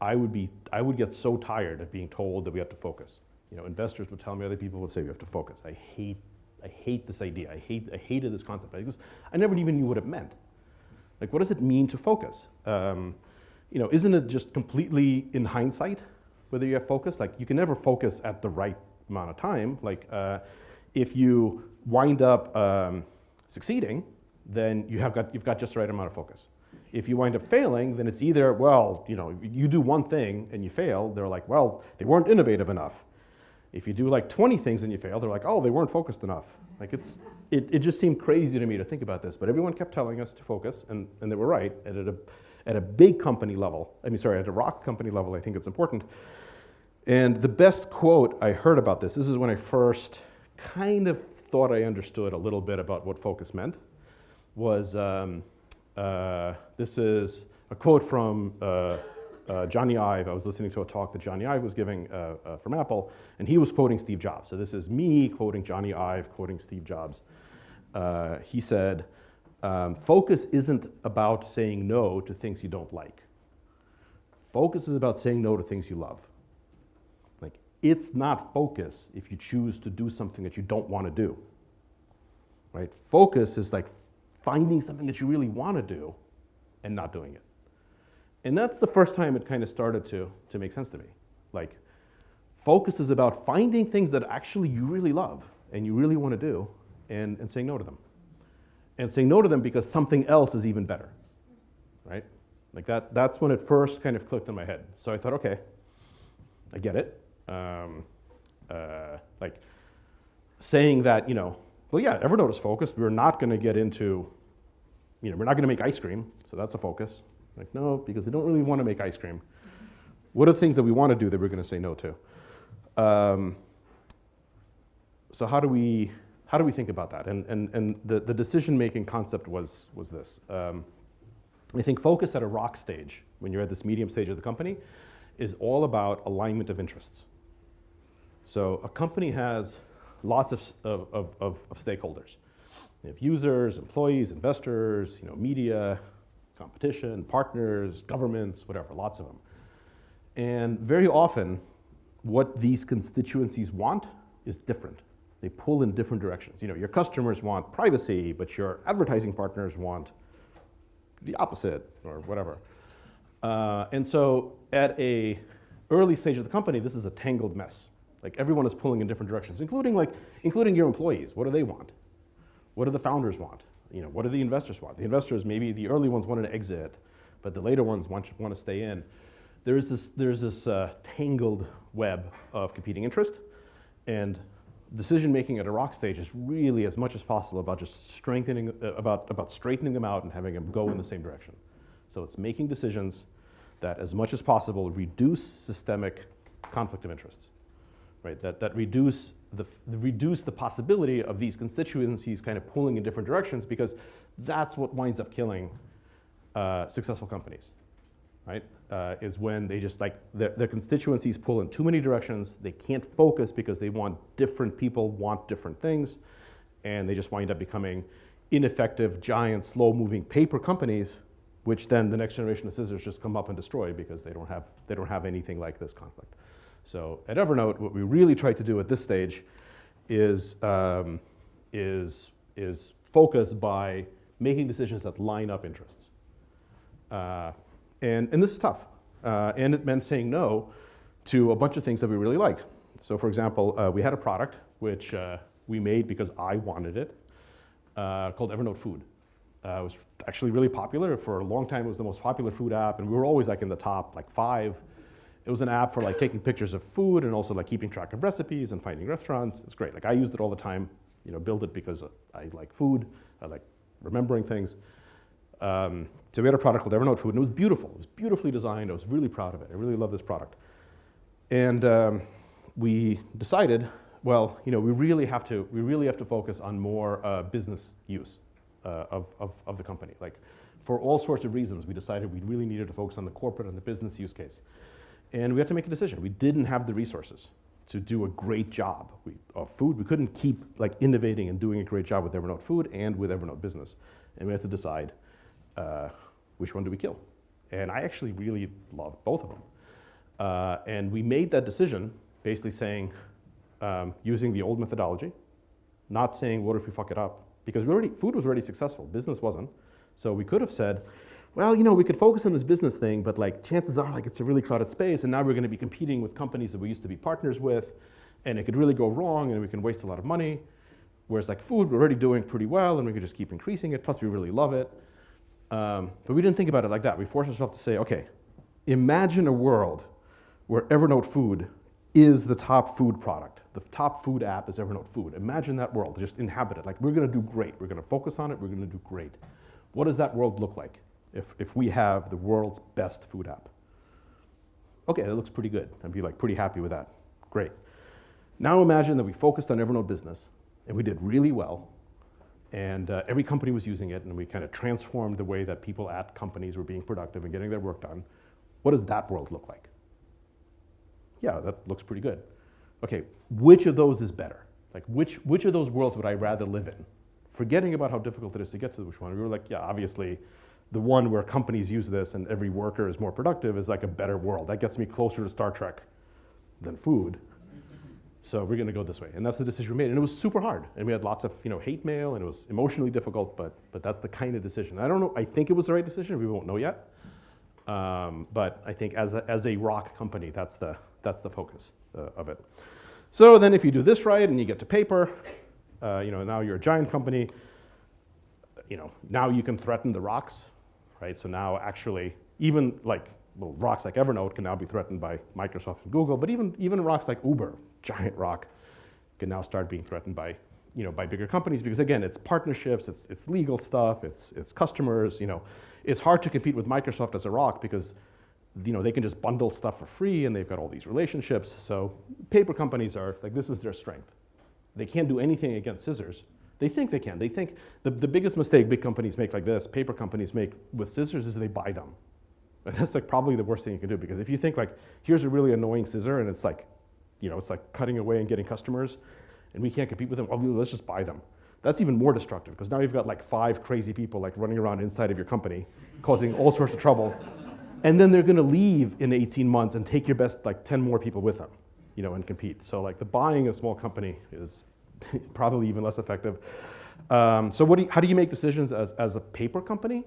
I would get so tired of being told that we have to focus. Investors would tell me, other people would say we have to focus. I hate this idea. I hated this concept because I never even knew what it meant. What does it mean to focus? Isn't it just completely in hindsight whether you have focus? You can never focus at the right amount of time. If you wind up succeeding, then you've got just the right amount of focus. If you wind up failing, then it's either, you do one thing and you fail, they're well, they weren't innovative enough. If you do 20 things and you fail, they're oh, they weren't focused enough. It just seemed crazy to me to think about this, but everyone kept telling us to focus, and they were right. At a big company level, at a rock company level, I think it's important. And the best quote I heard about this is when I first kind of thought I understood a little bit about what focus meant, was this is a quote from Johnny Ive. I was listening to a talk that Johnny Ive was giving from Apple, and he was quoting Steve Jobs. So this is me quoting Johnny Ive, quoting Steve Jobs. He said, focus isn't about saying no to things you don't like. Focus is about saying no to things you love. It's not focus if you choose to do something that you don't want to do, right? Focus is finding something that you really want to do and not doing it. And that's the first time it kind of started to make sense to me. Focus is about finding things that actually you really love and you really want to do and saying no to them. And saying no to them because something else is even better, right? That's when it first kind of clicked in my head. So I thought, okay, I get it. Saying that, well, yeah, Evernote is focused. We're not going to get into, we're not going to make ice cream, so that's a focus. No, because they don't really want to make ice cream. What are the things that we want to do that we're going to say no to? So how do we think about that? And the decision-making concept was this. I think focus at a rock stage, when you're at this medium stage of the company, is all about alignment of interests. So a company has lots of stakeholders. They have users, employees, investors, media, competition, partners, governments, whatever, lots of them. And very often, what these constituencies want is different. They pull in different directions. Your customers want privacy, but your advertising partners want the opposite, or whatever. And so at a early stage of the company, this is a tangled mess. Like everyone is pulling in different directions, including your employees. What do they want? What do the founders want? What do the investors want? The investors, maybe the early ones want an exit, but the later ones want to stay in. There's this tangled web of competing interest, and decision making at a rock stage is really, as much as possible, about just straightening them out and having them go in the same direction. So it's making decisions that, as much as possible, reduce systemic conflict of interests, right? That reduce the possibility of these constituencies kind of pulling in different directions, because that's what winds up killing successful companies, right? Is when they just their constituencies pull in too many directions. They can't focus because different people want different things, and they just wind up becoming ineffective, giant, slow-moving paper companies, which then the next generation of scissors just come up and destroy because they don't have anything like this conflict. So at Evernote, what we really try to do at this stage is focus by making decisions that line up interests. And this is tough. And it meant saying no to a bunch of things that we really liked. So for example, we had a product which we made because I wanted it, called Evernote Food. It was actually really popular. For a long time, it was the most popular food app, and we were always in the top 5. It was an app for taking pictures of food and also keeping track of recipes and finding restaurants. It's great. I used it all the time. Build it because I like food. I like remembering things. So we had a product called Evernote Food, and it was beautiful. It was beautifully designed. I was really proud of it. I really love this product. And we decided, well, we really have to focus on more business use of the company. For all sorts of reasons, we decided we really needed to focus on the corporate and the business use case. And we had to make a decision. We didn't have the resources to do a great job of food. We couldn't keep innovating and doing a great job with Evernote Food and with Evernote Business. And we had to decide which one do we kill. And I actually really love both of them. And we made that decision basically saying, using the old methodology, not saying what if we fuck it up, because food was already successful, business wasn't. So we could have said, well, we could focus on this business thing, but chances are it's a really crowded space, and now we're going to be competing with companies that we used to be partners with, and it could really go wrong, and we can waste a lot of money. Whereas food, we're already doing pretty well, and we could just keep increasing it. Plus, we really love it. But we didn't think about it like that. We forced ourselves to say, okay, imagine a world where Evernote Food is the top food product. The top food app is Evernote Food. Imagine that world. Just inhabit it. We're going to do great. We're going to focus on it. We're going to do great. What does that world look like if we have the world's best food app? Okay, that looks pretty good. I'd be pretty happy with that. Great. Now imagine that we focused on Evernote Business, and we did really well, and every company was using it, and we kind of transformed the way that people at companies were being productive and getting their work done. What does that world look like? Yeah, that looks pretty good. Okay, which of those is better? Which of those worlds would I rather live in? Forgetting about how difficult it is to get to which one. We were yeah, obviously, the one where companies use this and every worker is more productive is a better world. That gets me closer to Star Trek than food. So we're going to go this way. And that's the decision we made. And it was super hard. And we had lots of hate mail, and it was emotionally difficult, but that's the kind of decision. I don't know. I think it was the right decision. We won't know yet. But I think as a rock company, that's the focus of it. So then if you do this right and you get to paper, now you're a giant company, now you can threaten the rocks, right? So now actually, even rocks like Evernote can now be threatened by Microsoft and Google, but even rocks like Uber, giant rock, can now start being threatened by bigger companies, because again, it's partnerships, it's legal stuff, it's customers, It's hard to compete with Microsoft as a rock because they can just bundle stuff for free and they've got all these relationships. So paper companies are this is their strength. They can't do anything against scissors. They think they can. They think the biggest mistake big companies make paper companies make with scissors is they buy them. And that's probably the worst thing you can do, because if you think here's a really annoying scissor and it's it's like cutting away and getting customers, and we can't compete with them. Oh, let's just buy them. That's even more destructive because now you've got like 5 crazy people like running around inside of your company, causing all sorts of trouble, and then they're going to leave in 18 months and take your best like 10 more people with them, and compete. So like the buying a small company is probably even less effective. So how do you make decisions as a paper company?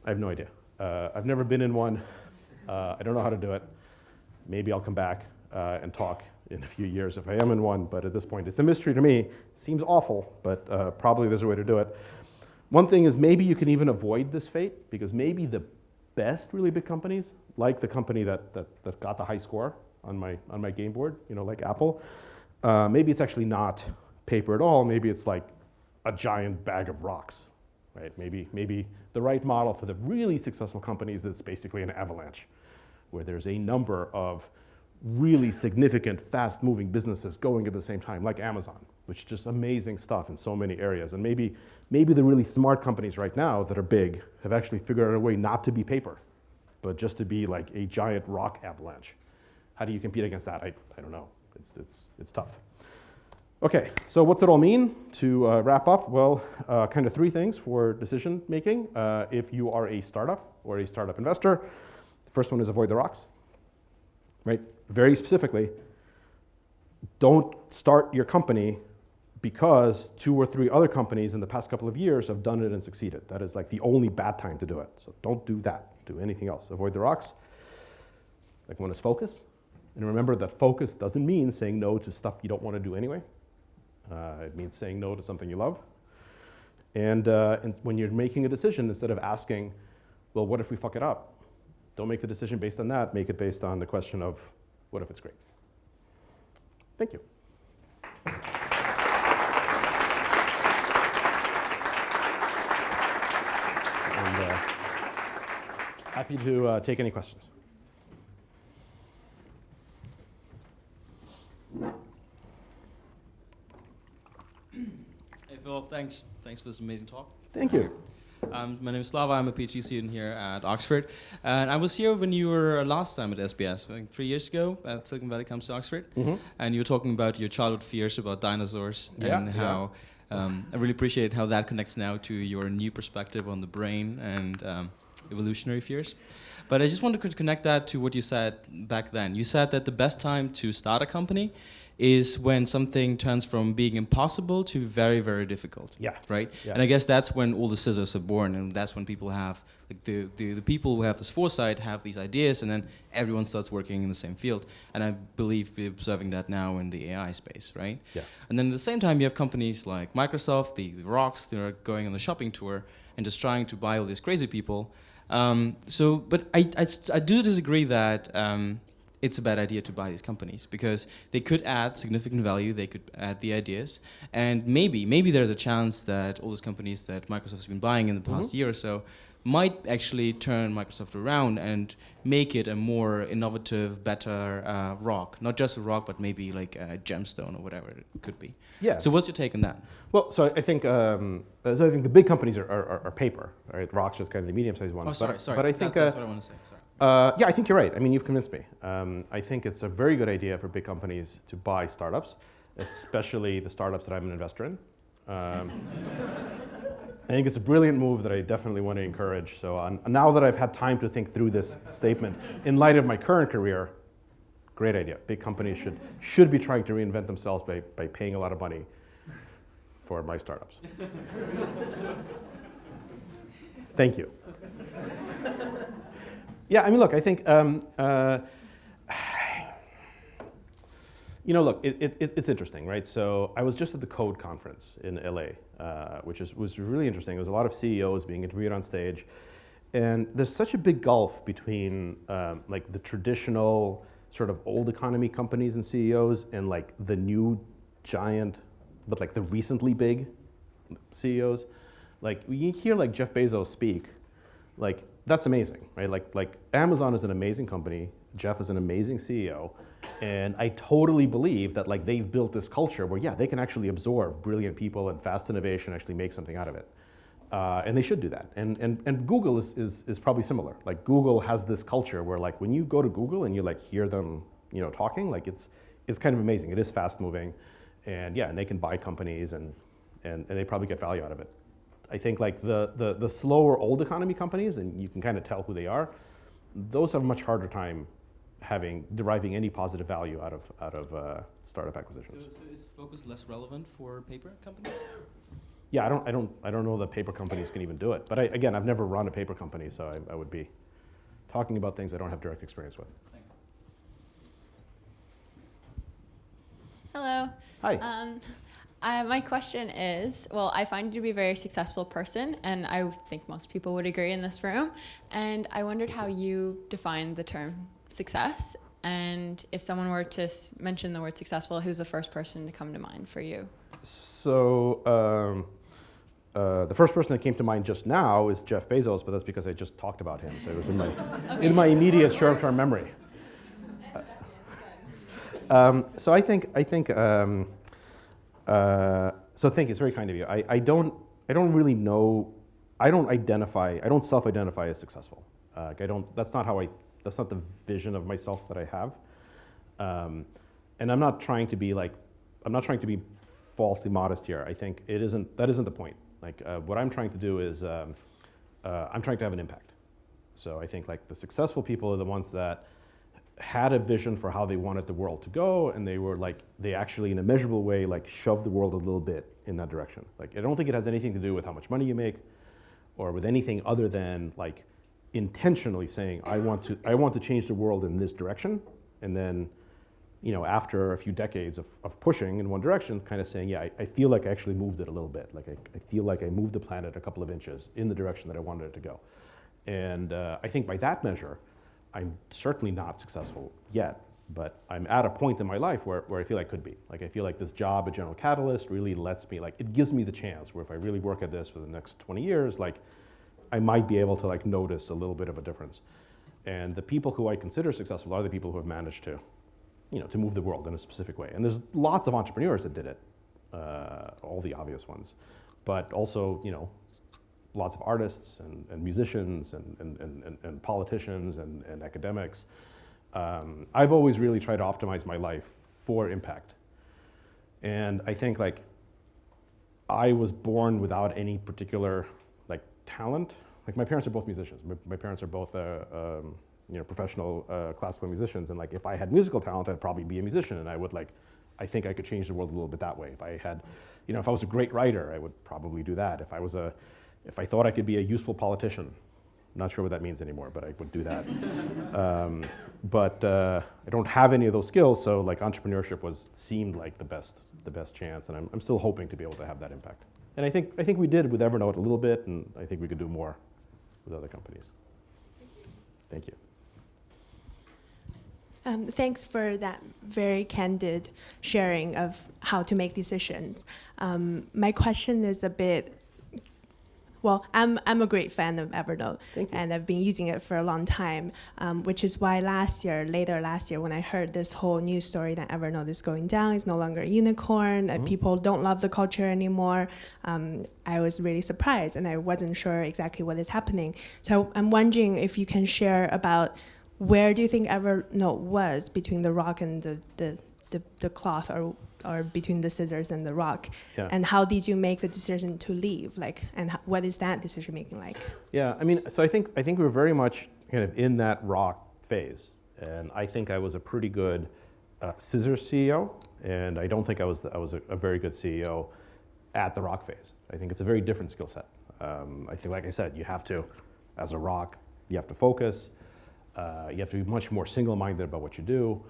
I have no idea. I've never been in one. I don't know how to do it. Maybe I'll come back and talk in a few years if I am in one, but at this point it's a mystery to me. It seems awful, but probably there's a way to do it. One thing is maybe you can even avoid this fate, because maybe the best really big companies, like the company that got the high score on my game board, like Apple, maybe it's actually not paper at all. Maybe it's like a giant bag of rocks, right? Maybe the right model for the really successful companies is basically an avalanche, where there's a number of really significant, fast-moving businesses going at the same time, like Amazon, which is just amazing stuff in so many areas. And maybe the really smart companies right now that are big have actually figured out a way not to be paper, but just to be like a giant rock avalanche. How do you compete against that? I don't know. It's tough. Okay, so what's it all mean? To wrap up, well, kind of 3 things for decision making. If you are a startup or a startup investor, the first one is avoid the rocks, right? Very specifically, don't start your company because 2 or 3 other companies in the past couple of years have done it and succeeded. That is like the only bad time to do it. So don't do that. Do anything else. Avoid the rocks. Like one is focus. And remember that focus doesn't mean saying no to stuff you don't want to do anyway. It means saying no to something you love. And when you're making a decision, instead of asking, well, what if we fuck it up? Don't make the decision based on that. Make it based on the question of, what if it's great? Thank you. And happy to take any questions. Hey Phil, thanks for this amazing talk. Thank you. My name is Slava. I'm a PhD student here at Oxford. And I was here when you were last time at SBS, I think 3 years ago, at Silicon Valley Comes to Oxford. Mm-hmm. And you were talking about your childhood fears about dinosaurs and how I really appreciate how that connects now to your new perspective on the brain and evolutionary fears. But I just wanted to connect that to what you said back then. You said that the best time to start a company is when something turns from being impossible to very, very difficult. Yeah. Right? Yeah. And I guess that's when all the scissors are born, and that's when people have, like the people who have this foresight have these ideas, and then everyone starts working in the same field. And I believe we're observing that now in the AI space, right? Yeah. And then at the same time, you have companies like Microsoft, the rocks, that are going on the shopping tour and just trying to buy all these crazy people. But I do disagree that it's a bad idea to buy these companies, because they could add significant value, they could add the ideas, and maybe there's a chance that all these companies that Microsoft has been buying in the past year or so might actually turn Microsoft around and make it a more innovative, better rock. Not just a rock, but maybe like a gemstone or whatever it could be. Yeah. So what's your take on that? Well, so I think the big companies are paper, right? Rock's just kind of the medium-sized ones. Oh, sorry. But I think that's what I want to say. Sorry. Yeah, I think you're right. I mean, you've convinced me. I think it's a very good idea for big companies to buy startups, especially the startups that I'm an investor in. I think it's a brilliant move that I definitely want to encourage. So now that I've had time to think through this statement, in light of my current career, great idea. Big companies should be trying to reinvent themselves by paying a lot of money for my startups. Thank you. Yeah, I mean, look, I think, look, it's interesting, right? So I was just at the Code conference in LA, which was really interesting. There was a lot of CEOs being interviewed on stage. And there's such a big gulf between like the traditional sort of old economy companies and CEOs and like the new giant, but like the recently big CEOs. Like when you hear like Jeff Bezos speak, like that's amazing, right? Like Amazon is an amazing company. Jeff is an amazing CEO. And I totally believe that like they've built this culture where, yeah, they can actually absorb brilliant people and fast innovation, actually make something out of it. And they should do that. And Google is probably similar. Like Google has this culture where like when you go to Google and you like hear them, talking, like it's it's kind of amazing. It is fast moving, and yeah, and they can buy companies and they probably get value out of it. I think like the slower old economy companies, and you can kind of tell who they are, those have a much harder time deriving any positive value out of startup acquisitions. So is focus less relevant for paper companies? Yeah, I don't know that paper companies can even do it. But again, I've never run a paper company, so I would be talking about things I don't have direct experience with. Thanks. Hello. Hi. My question is, well, I find you to be a very successful person, and I think most people would agree in this room. And I wondered how you define the term success, and if someone were to mention the word successful, who's the first person to come to mind for you? So the first person that came to mind just now is Jeff Bezos, but that's because I just talked about him, so it was in my immediate short-term memory. So I think. So thank you. It's very kind of you. I don't really know. I don't self-identify as successful. That's not the vision of myself that I have. And I'm not trying to be falsely modest here. I think that isn't the point. Like what I'm trying to do is I'm trying to have an impact. So I think like the successful people are the ones that had a vision for how they wanted the world to go, and they actually in a measurable way like shoved the world a little bit in that direction. Like I don't think it has anything to do with how much money you make or with anything other than like intentionally saying I want to change the world in this direction, and then after a few decades of pushing in one direction, kind of saying, yeah, I feel like I actually moved it a little bit. Like I feel like I moved the planet a couple of inches in the direction that I wanted it to go. And I think by that measure, I'm certainly not successful yet, but I'm at a point in my life where I feel I could be. Like I feel like this job at General Catalyst really lets me, like it gives me the chance where if I really work at this for the next 20 years, like I might be able to like notice a little bit of a difference. And the people who I consider successful are the people who have managed to move the world in a specific way. And there's lots of entrepreneurs that did it, all the obvious ones, but also, lots of artists and musicians and politicians and academics. I've always really tried to optimize my life for impact. And I think like I was born without any particular like talent. Like my parents are both musicians. My parents are both professional classical musicians, and like if I had musical talent, I'd probably be a musician, and I think I could change the world a little bit that way. If I had, if I was a great writer, I would probably do that. If I thought I could be a useful politician, not sure what that means anymore, but I would do that. But I don't have any of those skills, so like entrepreneurship seemed like the best chance, and I'm still hoping to be able to have that impact. And I think we did with Evernote a little bit, and I think we could do more with other companies. Thank you. Thanks for that very candid sharing of how to make decisions. My question is a bit, well, I'm a great fan of Evernote, and I've been using it for a long time, which is why later last year, when I heard this whole news story that Evernote is going down, it's no longer a unicorn, people don't love the culture anymore, I was really surprised, and I wasn't sure exactly what is happening. So I'm wondering if you can share about where do you think Evernote was between the rock and the cloth, or between the scissors and the rock, and how did you make the decision to leave? And what is that decision making like? Yeah, I mean, so I think we were very much kind of in that rock phase, and I think I was a pretty good scissors CEO, and I don't think I was a very good CEO at the rock phase. I think it's a very different skill set. I think, like I said, you have to, as a rock, you have to focus. You have to be much more single-minded about what you do,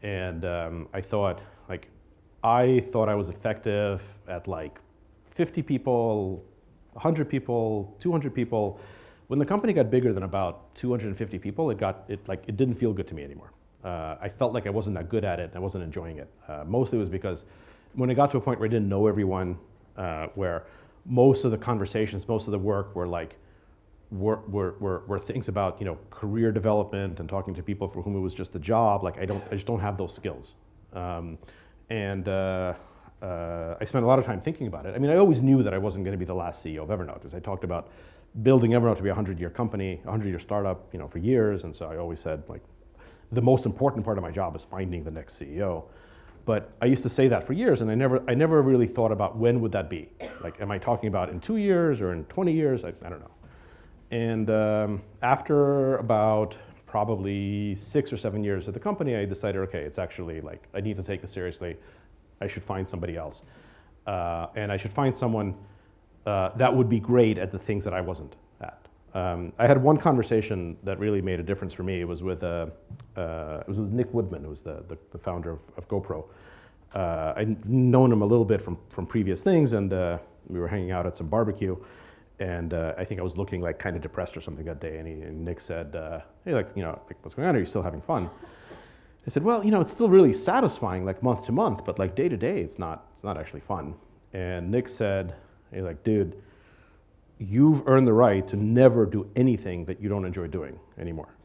and I thought I was effective at like 50 people, 100 people, 200 people. When the company got bigger than about 250 people, it didn't feel good to me anymore. I felt like I wasn't that good at it, and I wasn't enjoying it. Mostly it was because when it got to a point where I didn't know everyone, where most of the conversations, most of the work were things about career development and talking to people for whom it was just a job. Like I just don't have those skills. And I spent a lot of time thinking about it. I mean, I always knew that I wasn't going to be the last CEO of Evernote, as I talked about building Evernote to be a 100-year company, a 100-year startup, for years. And so I always said, like, the most important part of my job is finding the next CEO. But I used to say that for years, and I never really thought about when would that be. Like, am I talking about in 2 years or in 20 years? I don't know. And after about probably 6 or 7 years at the company, I decided, okay, it's actually like, I need to take this seriously. I should find somebody else. And I should find someone that would be great at the things that I wasn't at. I had one conversation that really made a difference for me. It was with Nick Woodman, who was the founder of GoPro. I'd known him a little bit from previous things, and we were hanging out at some barbecue. And I think I was looking like kind of depressed or something that day. And Nick said, "Hey, like, you know, like, what's going on? Are you still having fun?" I said, "Well, you know, it's still really satisfying, like month to month, but like day to day, it's not actually fun." And Nick said, "Hey, like, dude, you've earned the right to never do anything that you don't enjoy doing anymore.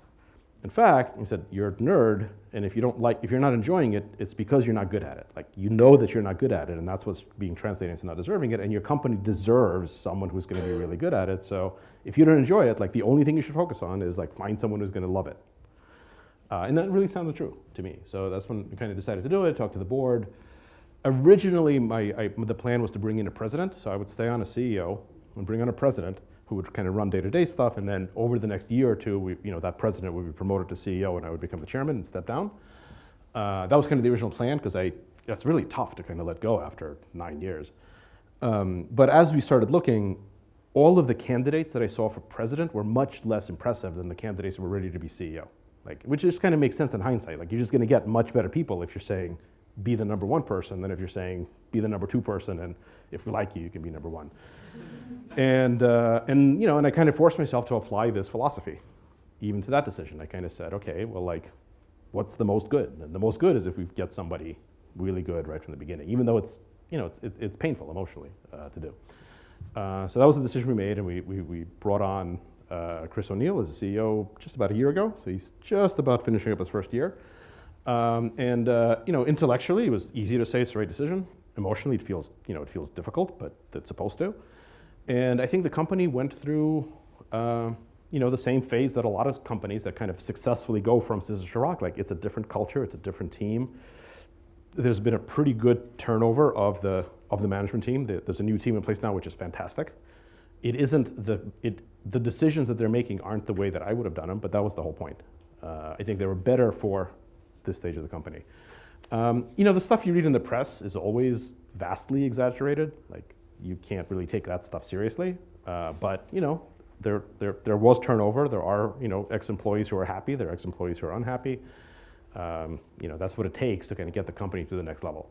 In fact," he said, "you're a nerd, and if you're not enjoying it, it's because you're not good at it. Like, you know that you're not good at it, and that's what's being translated into not deserving it, and your company deserves someone who's going to be really good at it. So if you don't enjoy it, like, the only thing you should focus on is like find someone who's going to love it." And that really sounded true to me. So that's when we kind of decided to do it, talked to the board. Originally, the plan was to bring in a president, so I would stay on as CEO and bring on a president who would kind of run day-to-day stuff, and then over the next year or two, that president would be promoted to CEO, and I would become the chairman and step down. That was kind of the original plan, because that's really tough to kind of let go after 9 years. But as we started looking, all of the candidates that I saw for president were much less impressive than the candidates who were ready to be CEO. Like, which just kind of makes sense in hindsight. Like, you're just going to get much better people if you're saying be the number one person than if you're saying be the number two person, and if we like you, you can be number one. And I kind of forced myself to apply this philosophy, even to that decision. I kind of said, okay, well, like, what's the most good? And the most good is if we get somebody really good right from the beginning, even though it's painful emotionally to do. So that was the decision we made, and we brought on Chris O'Neill as the CEO just about a year ago. So he's just about finishing up his first year. Intellectually, it was easy to say it's the right decision. Emotionally, it feels difficult, but it's supposed to. And I think the company went through, the same phase that a lot of companies that kind of successfully go from scissors to rock. Like, it's a different culture, it's a different team. There's been a pretty good turnover of the management team. There's a new team in place now, which is fantastic. It isn't the decisions that they're making aren't the way that I would have done them, but that was the whole point. I think they were better for this stage of the company. The stuff you read in the press is always vastly exaggerated. Like, you can't really take that stuff seriously. But there was turnover. There are ex-employees who are happy. There are ex-employees who are unhappy. That's what it takes to kind of get the company to the next level.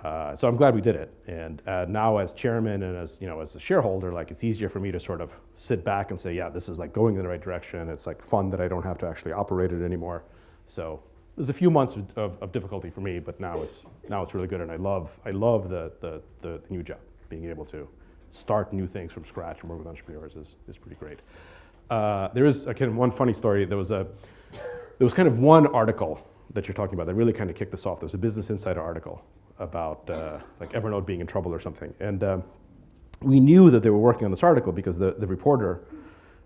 So I'm glad we did it. And now, as chairman and as a shareholder, like, it's easier for me to sort of sit back and say, yeah, this is like going in the right direction. It's like fun that I don't have to actually operate it anymore. So there's a few months of difficulty for me, but now it's really good, and I love the new job. Being able to start new things from scratch and work with entrepreneurs is pretty great. There is, again, one funny story. There was kind of one article that you're talking about that really kind of kicked us off. There was a Business Insider article about like Evernote being in trouble or something, and we knew that they were working on this article because the reporter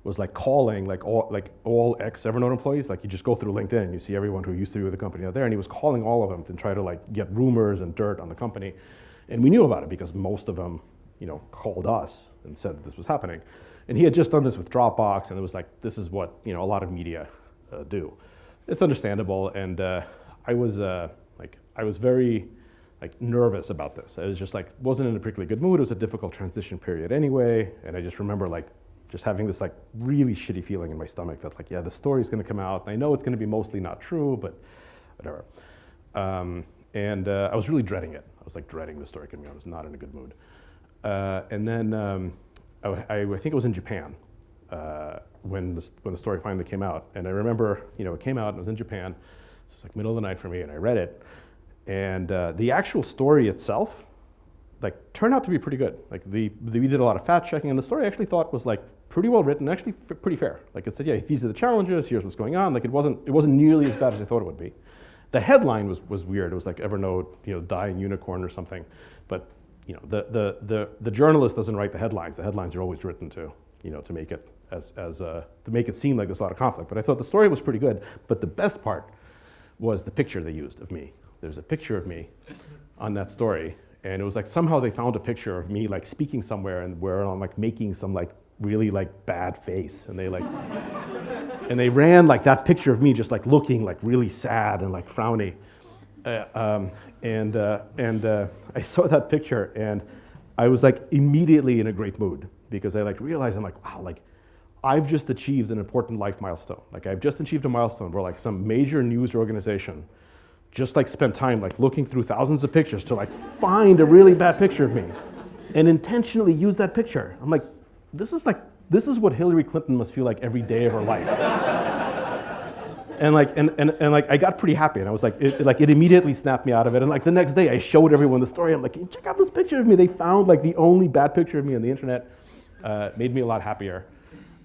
was like calling all ex-Evernote employees. Like, you just go through LinkedIn and you see everyone who used to be with the company out there, and he was calling all of them to try to like get rumors and dirt on the company. And we knew about it because most of them, called us and said that this was happening. And he had just done this with Dropbox, and it was like, this is what a lot of media do. It's understandable, and I was very nervous about this. I was just like, wasn't in a particularly good mood. It was a difficult transition period anyway, and I just remember just having this really shitty feeling in my stomach that yeah, the story's going to come out, and I know it's going to be mostly not true, but whatever. And I was really dreading it. I was dreading the story coming out. I was not in a good mood. And then I think it was in Japan when the story finally came out. And I remember, it came out and it was in Japan. It was middle of the night for me, and I read it. And the actual story itself, turned out to be pretty good. We did a lot of fact checking, and the story I actually thought was pretty well written, actually pretty fair. It said, yeah, these are the challenges. Here's what's going on. It wasn't nearly as bad as I thought it would be. The headline was weird. It was Evernote, dying unicorn or something. But the journalist doesn't write the headlines. The headlines are always written to make it to make it seem like there's a lot of conflict. But I thought the story was pretty good. But the best part was the picture they used of me there's a picture of me on that story. And it was like somehow they found a picture of me like speaking somewhere and where I'm like making some like really like bad face. And they like, and they ran like that picture of me just like looking like really sad and like frowny. I saw that picture and I was like immediately in a great mood because I like realized I'm like, wow, like I've just achieved an important life milestone. Like I've just achieved a milestone where like some major news organization just like spent time like looking through thousands of pictures to like find a really bad picture of me and intentionally use that picture. I'm like, this is what Hillary Clinton must feel like every day of her life. And like I got pretty happy and I was like, it immediately snapped me out of it. And like the next day I showed everyone the story. I'm like, check out this picture of me. They found like the only bad picture of me on the internet. Made me a lot happier.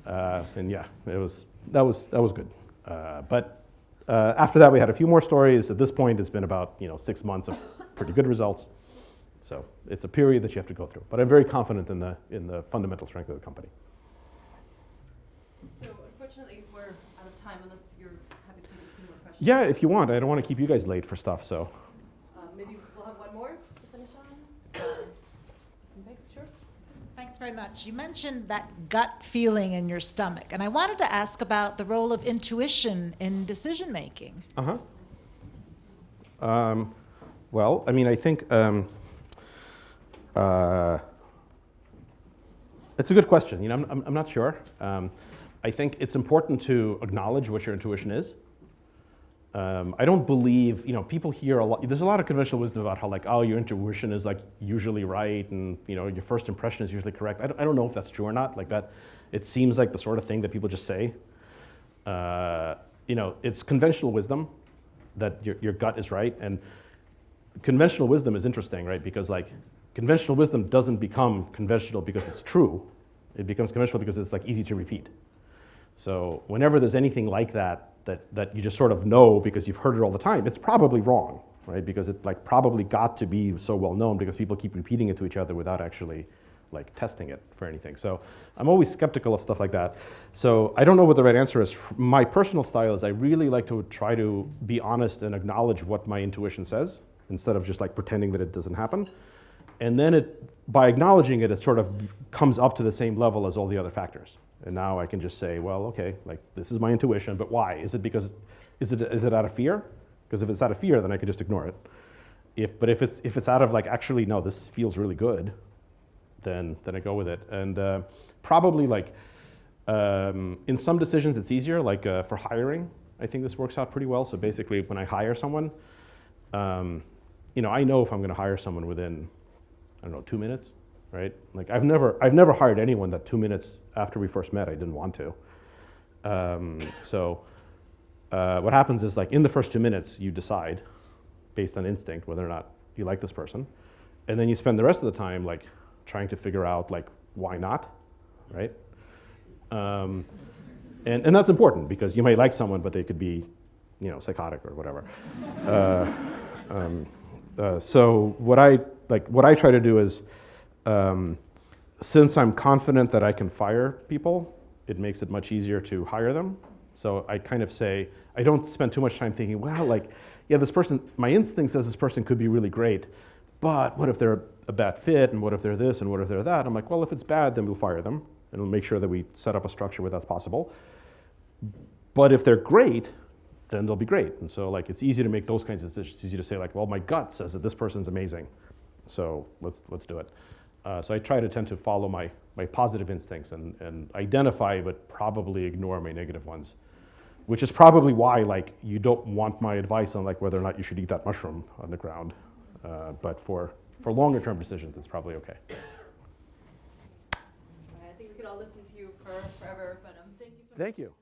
And yeah, that was good. But after that, we had a few more stories. At this point, it's been about 6 months of pretty good results. So it's a period that you have to go through. But I'm very confident in the fundamental strength of the company. So unfortunately, we're out of time unless you're happy to take a few more questions. Yeah, if you want. I don't want to keep you guys late for stuff. So Maybe we'll have one more just to finish on. Okay, sure. Thanks very much. You mentioned that gut feeling in your stomach, and I wanted to ask about the role of intuition in decision making. Well, I mean, I think it's a good question. I'm not sure. I think it's important to acknowledge what your intuition is. I don't believe, people hear a lot, there's a lot of conventional wisdom about how like, oh, your intuition is like usually right and your first impression is usually correct. I don't know if that's true or not, like that. It seems like the sort of thing that people just say. It's conventional wisdom that your gut is right. And conventional wisdom is interesting, right? Because like conventional wisdom doesn't become conventional because it's true. It becomes conventional because it's like easy to repeat. So whenever there's anything like that you just sort of know because you've heard it all the time, it's probably wrong, right? Because it like probably got to be so well known because people keep repeating it to each other without actually like testing it for anything. So I'm always skeptical of stuff like that. So I don't know what the right answer is. My personal style is I really like to try to be honest and acknowledge what my intuition says instead of just like pretending that it doesn't happen. And then by acknowledging it, it sort of comes up to the same level as all the other factors. And now I can just say, well, okay, like this is my intuition, but why? Is it out of fear? Because if it's out of fear, then I can just ignore it. But if it's out of like, actually, no, this feels really good, then I go with it. And probably like, in some decisions it's easier, like for hiring, I think this works out pretty well. So basically when I hire someone, I know if I'm gonna hire someone within, I don't know, 2 minutes. Right? Like I've never hired anyone that 2 minutes after we first met I didn't want to. What happens is like in the first 2 minutes you decide based on instinct whether or not you like this person, and then you spend the rest of the time like trying to figure out like why not, right? And that's important because you might like someone but they could be psychotic or whatever. So what I try to do is since I'm confident that I can fire people, it makes it much easier to hire them. So I kind of say, I don't spend too much time thinking, well, like, yeah, this person, my instinct says this person could be really great, but what if they're a bad fit, and what if they're this, and what if they're that? I'm like, well, if it's bad, then we'll fire them, and we'll make sure that we set up a structure where that's possible. But if they're great, then they'll be great. And so like, it's easy to make those kinds of decisions. It's easy to say like, well, my gut says that this person's amazing, so let's do it. So I tend to follow my positive instincts and identify but probably ignore my negative ones, which is probably why like you don't want my advice on like whether or not you should eat that mushroom on the ground. But for longer term decisions, it's probably okay. I think we could all listen to you for forever, but thank you so much. Thank you.